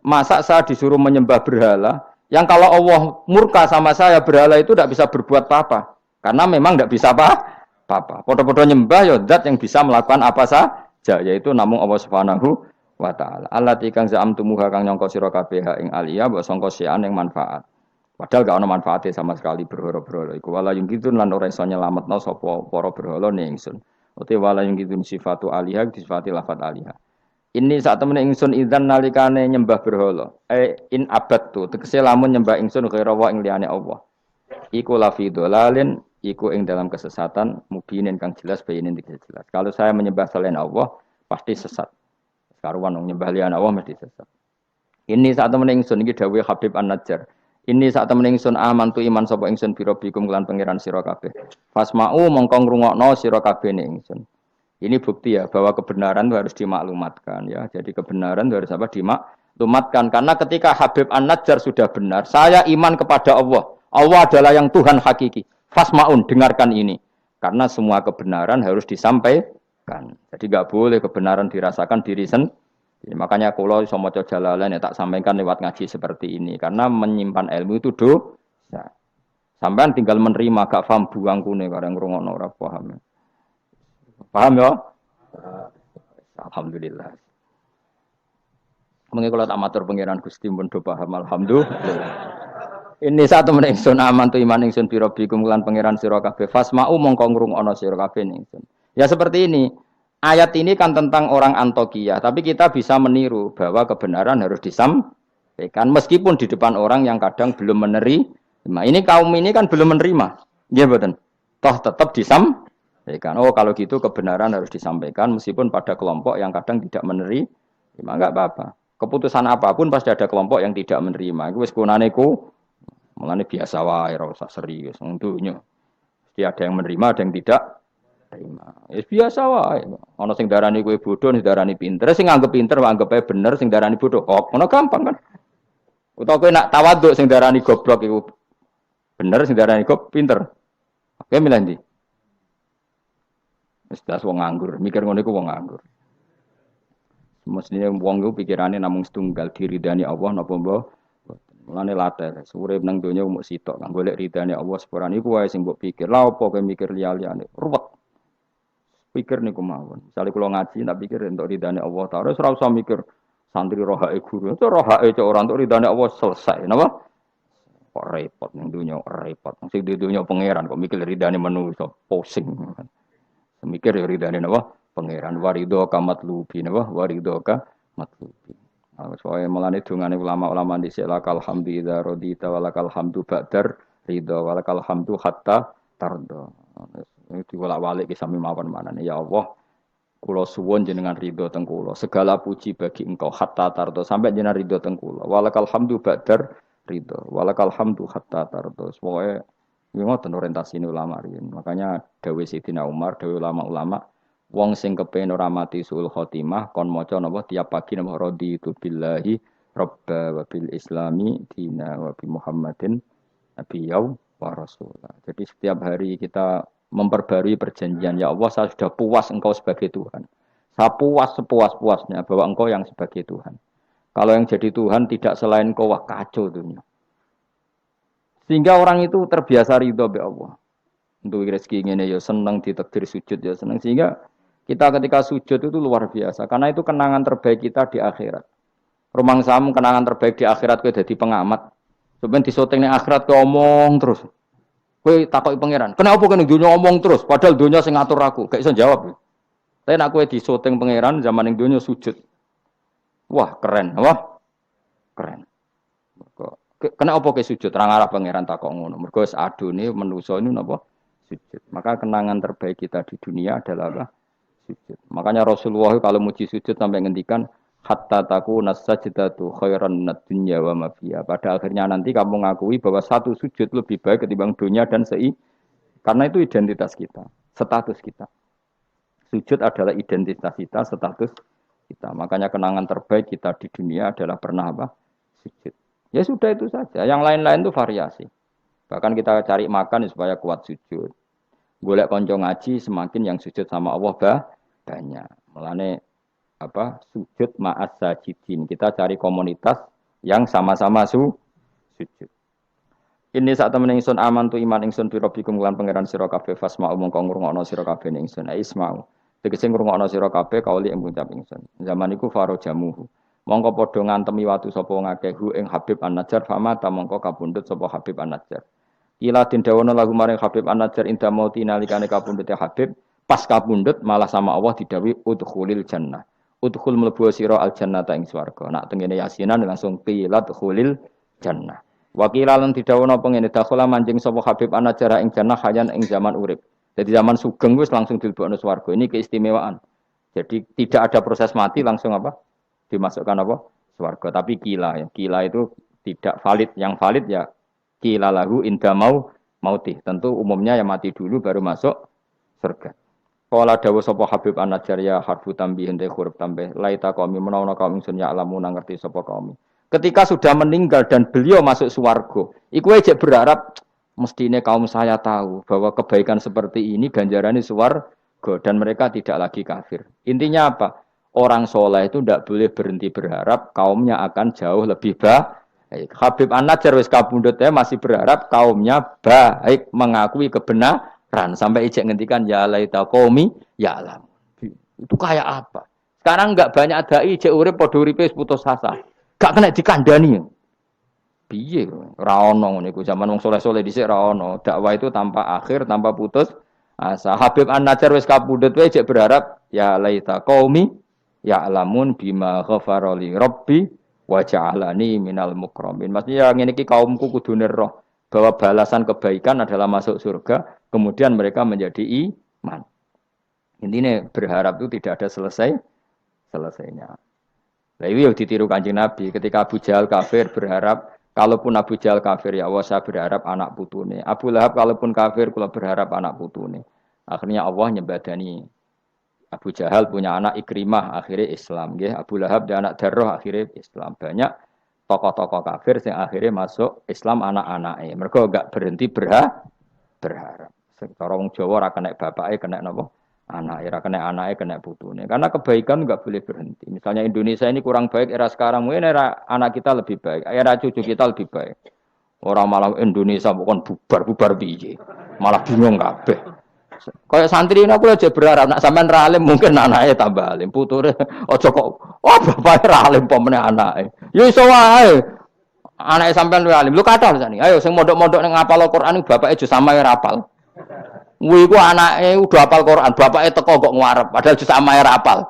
Masa saya disuruh menyembah berhala yang kalau Allah murka sama saya berhala itu tidak bisa berbuat apa-apa. Karena memang tidak bisa apa-apa. Podo-podo nyembah ya zat yang bisa melakukan apa saja yaitu namung Allah Subhanahu wa ta'ala. Allati kang za'amtumuha kang nyangka sira kabeh ing aliyah mbok sangka sian ing manfaat. Padahal gak ono manfaate sama sekali berhala-berhala iku wala yung kitun lan ora iso nyelametno sapa para berhala ning ingsun. Uti wala yung kitun sifatu aliyah disifati lafat aliyah. Ini saat temen ingsun idzan nalikane nyembah berhala. In abadtu tegese lamun nyembah ingsun kira wa ing liyane Allah. Iku lafi dolalin iku ing dalam kesesatan mubinin kang jelas bayinin jelas. Kalau saya menyembah selain Allah pasti sesat. Karuan wong nyembah liyan Allah mesti sesat. Ini saat temen ingsun iki dawuh Habib An-Najjar. Ini saat temen ingsun amantu iman sapa ingsun biro bikum kelan pangeran sira kabeh. Fasma'u mongko ngrungokno sira kabeh ning ingsun. Ini bukti ya bahwa kebenaran itu harus dimaklumatkan ya. Jadi kebenaran itu harus apa? Dimaklumatkan karena ketika Habib An-Najjar sudah benar, saya iman kepada Allah. Allah adalah yang Tuhan hakiki. Fasma'un dengarkan ini. Karena semua kebenaran harus disampaikan. Jadi enggak boleh kebenaran dirasakan diri sendiri. Makanya kalau iso maca Jalalain ya tak sampaikan lewat ngaji seperti ini karena menyimpan ilmu itu dosa. Sampean tinggal menerima gak paham buang kune kareng ngrungokno ora paham. Paham ya? Alhamdulillah. Mengko kula tak matur pangeran Gusti pun do paham alhamdulillah. Ini satu meneh ingsun aman tu iman ingsun bi rabbikum lan pangeran sira kabeh fasma'u mongko ngrungokno sira kabeh ingsun. Ya seperti ini. Ayat ini kan tentang orang Antokiyah, tapi kita bisa meniru bahwa kebenaran harus disampaikan meskipun di depan orang yang kadang belum menerima. Ini kaum ini kan belum menerima. Iya betul. Toh tetap disampaikan. Ya kan? Oh kalau gitu kebenaran harus disampaikan meskipun pada kelompok yang kadang tidak menerima, enggak apa-apa. Keputusan apapun pasti ada kelompok yang tidak menerima. Iku wis kunane ku, mulane biasa wae ora usah serius. Untuknya, mesti ada yang menerima, ada yang tidak terima. Ya biasa wae. Ana sing darani kowe bodoh, sing darani pinter. Sing nganggep pinter, anggap ae bener, sing darani bodoh. Kok ngono gampang kan? Utawa kowe nak tawaduk sing darani goblok iku bener, sing darani goblok pinter. Oke milih ndi? Wis das wong nganggur, mikir ngono iku wong nganggur. Mestinya wong iku pikirane namung setunggal diridani Allah napa mbok. Mulane latar, urip nang donya mung sitok, kang golek ridane Allah sepurane iku wae sing mbok pikir. Lah apa kowe mikir liya-liyane? Ruwet. Pikir niku mawon. Misale kula ngaji tak pikir entuk ridane Allah Ta'ala, ora usah mikir santri rohake guru. Itu rohake cok ora entuk ridane Allah selesai, napa? Kok repot ning donya, repot. Sing di donya pangeran kok mikir ridane manusa, pusing. Mikir ya ridane napa? Pangeran warido ka matlubi napa? Warido ka matlubi. Soale mulane dongane ulama-ulama dhisik lakal hamdu idza radita walakal hamdu ba'dar ridha walakal hamdu hatta tarda. Itu bolak-balik ki sami mawon manane ya Allah. Kula suwun jenengan ridho teng kula. Segala puji bagi Engkau hatta tarda sampai jenengan ridho teng kula. Walakal hamdu ba'dar ridha walakal hamdu hatta tarda. Pokoke iki ngoten orientasine ulama riyen. Makanya dawuh Sayyidina Umar, dawuh ulama-ulama, wong sing kepengin ora mati suul khotimah kon maca napa tiap pagi napa raditu billahi robba wa bil islami dina wa bi Muhammadin nabiyyu wa rasulah. Jadi setiap hari kita memperbarui perjanjian, ya Allah saya sudah puas Engkau sebagai Tuhan. Saya puas sepuas-puasnya bahwa Engkau yang sebagai Tuhan. Kalau yang jadi Tuhan tidak selain Engkau, wah kacau dunia. Sehingga orang itu terbiasa ridho be Allah. Untuk rezeki ngene ya seneng, ditakdir sujud ya seneng. Sehingga kita ketika sujud itu luar biasa. Karena itu kenangan terbaik kita di akhirat. Rumang samu kenangan terbaik di akhirat kowe dadi pengamat. Sampeyan disoting ning akhirat kowe omong terus. Kowe takoki pangeran, "Kenapa kowe ning donya omong terus padahal donya sing ngatur aku?" Gak iso jawab. Tapi nek kowe disoting pangeran zaman ning donya sujud. Wah, keren, wah. Keren. Kenapa kowe sujud? Ra ngarep pangeran takok ngono. Mergo wis adone manusa ini napa? Sujud. Maka kenangan terbaik kita di dunia adalah apa? Sujud. Makanya Rasulullah kalau muji sujud sampai ngendikan hatta takuna sajdatu khairan minad dunya wa ma fiha. Pada akhirnya nanti kamu ngakui bahwa satu sujud lebih baik ketimbang dunia dan karena itu identitas kita, status kita. Sujud adalah identitas kita, status kita. Makanya kenangan terbaik kita di dunia adalah pernah apa? Sujud. Ya sudah itu saja. Yang lain-lain itu variasi. Bahkan kita cari makan supaya kuat sujud. Golek konco ngaji semakin yang sujud sama Allah banyak. Mulane apa? Sujud ma'as sajidin. Kita cari komunitas yang sama-sama sujud. Ini saat temen ingsun aman tu iman ingsun bi rabbikum lan pangeran sira kabeh fasma'u mongko ngrungokno sira kabeh ingsun. Isma'u. Tegese ngrungokno sira kabeh kauli ing ngucap ingsun. Zaman iku faro jamuhu. Mongko padha ngantemi watu sapa ngakehu ing Habib An-Najjar fama ta mongko kapundhut sapa Habib An-Najjar. Ila den dawono lagu maring Habib An-Najjar inda mauti nalikane kapundhute Habib pas kapundhut malah sama Allah didhawuhi udkhulil jannah. Udkhul mlebu sira al jannata ing swarga. Nak tengene yasinan langsung qilat khulil jannah. Wakila lan didhawono pengene dakhala manjing sapa Habib An-Najjar ing jannah hayan ing zaman urip. Jadi zaman sugeng wis langsung dilebokno swarga. Ini keistimewaan. Jadi tidak ada proses mati langsung apa? Dimasukkan apa? Swarga. Tapi kila ya. Kila itu tidak valid. Yang valid ya kila lahu inda mauti. Tentu umumnya yang mati dulu baru masuk surga. Kala dawuh sapa Habib An-Najjar ya harfu tambihin te huruf tambah. Laita qaumi menawa kaum ingsun ya alamu ngerti sapa kaum. Ketika sudah meninggal dan beliau masuk swarga, iku aja berharap mestine kaum saya tahu bahwa kebaikan seperti ini ganjarannya swarga dan mereka tidak lagi kafir. Intinya apa? Orang soleh itu tidak boleh berhenti berharap kaumnya akan jauh lebih baik. Habib An-Najjar wis kapundhut masih berharap kaumnya baik, mengakui kebenaran sampai ijek ngendikan ya laita qaumi ya alam. Itu kayak apa? Sekarang enggak banyak dai ijek urip padha uripe putus asa. Gak kena dikandani. Piye ora ono ngene iku zaman wong soleh-soleh dhisik ora ono. Dakwah itu tanpa akhir, tanpa putus asa. Habib An-Najjar wis kapundhut wae ijek berharap ya laita qaumi ya alamun bima ghafara li rabbi wa ja'alani minal mukramin. Maksudnya ngene iki kaumku kudu roh bahwa balasan kebaikan adalah masuk surga, kemudian mereka menjadi iman. Intinya berharap itu tidak ada selesainya. Nah, ini yang ditiru Kanjeng Nabi ketika Abu Jahal kafir berharap kalaupun Abu Jahal kafir ya Allah saya berharap anak putune. Abu Lahab kalaupun kafir kula berharap anak putune. Akhirnya Allah nyembadani Abu Jahal punya anak Ikrimah akhirnya Islam nggih. Abu Lahab dan anak Darrah akhirnya Islam. Banyak tokoh-tokoh kafir yang akhirnya masuk Islam anak-anaknya. Mereka enggak berhenti berharap. Secara wong Jawa ora kena bapake kena napa? Anak era kena anaknya kena putune. Karena kebaikan enggak boleh berhenti. Misalnya Indonesia ini kurang baik era sekarang, mungkin era anak kita lebih baik, era cucu kita lebih baik. Orang malah Indonesia bukan bubar piye. Malah bingung kabeh. Kayak santri ini aku aja berharap nak sampean ra alim mungkin anaknya tambah alim, puture aja kok oh bapake ra alim pomene anake. Ya iso wae. Anake sampean luwih alim. Lu kathah sakniki. Ayo sing mondok-mondok ning ngapal Al-Qur'an bapake aja samae ra apal. Kuwi ku anake udah hafal Quran, bapake teko kok ngarep padahal jus samae ra apal.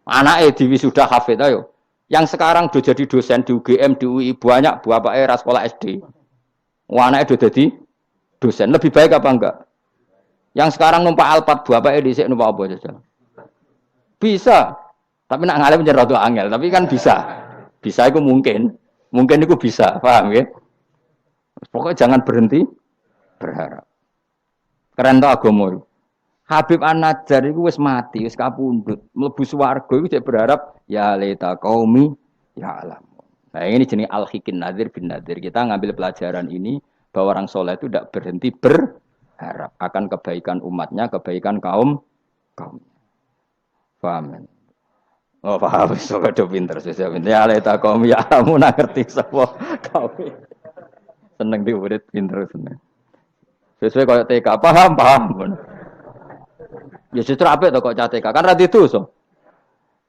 Anake diwisuda hafid ayo. Yang sekarang udah jadi dosen di UGM, di UI banyak bapake ra sekolah SD. Anake udah jadi dosen. Lebih baik apa enggak? Yang sekarang numpak Alphard bapake dhisik numpak apa saja. Bisa. Tapi nak ngalim jan rada angel, tapi kan bisa. Bisa itu mungkin. Mungkin itu bisa, paham ya? Pokoknya jangan berhenti berharap. Keren to agama. Habib An-Najjar iku wis mati, wis kapundhut. Mlebu swarga iku cek berharap ya laita qaumi ya alam. Nah, ini jenis al-hikin nadir bin nadir. Kita ngambil pelajaran ini bahwa orang soleh itu tidak berhenti berharap akan kebaikan umatnya, kebaikan kaum. Paham? Oh, paham. So kado pinter, saya pinter. Ya laita qaumi ya alam, ngerti sapa kaum. Seneng diurit pinter seneng. Sesuai kaya TK, paham. Ya justru apik to kok TK, kan ra didosa.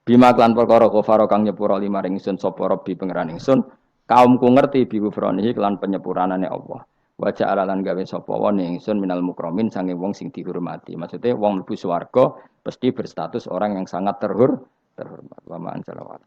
Bima klan perkara kafaro kang nyepuro limar ingsun sapa Rabbi pangeran ingsun, kaumku ngerti bi kufranihi klan penyepuranane Allah. Wa ja'ala lan gawe sapa wong ingsun minal mukramin sange wong sing dihormati. Maksudnya wong mlebu swarga pasti berstatus orang yang sangat terhormat. Wa ma'an salawat.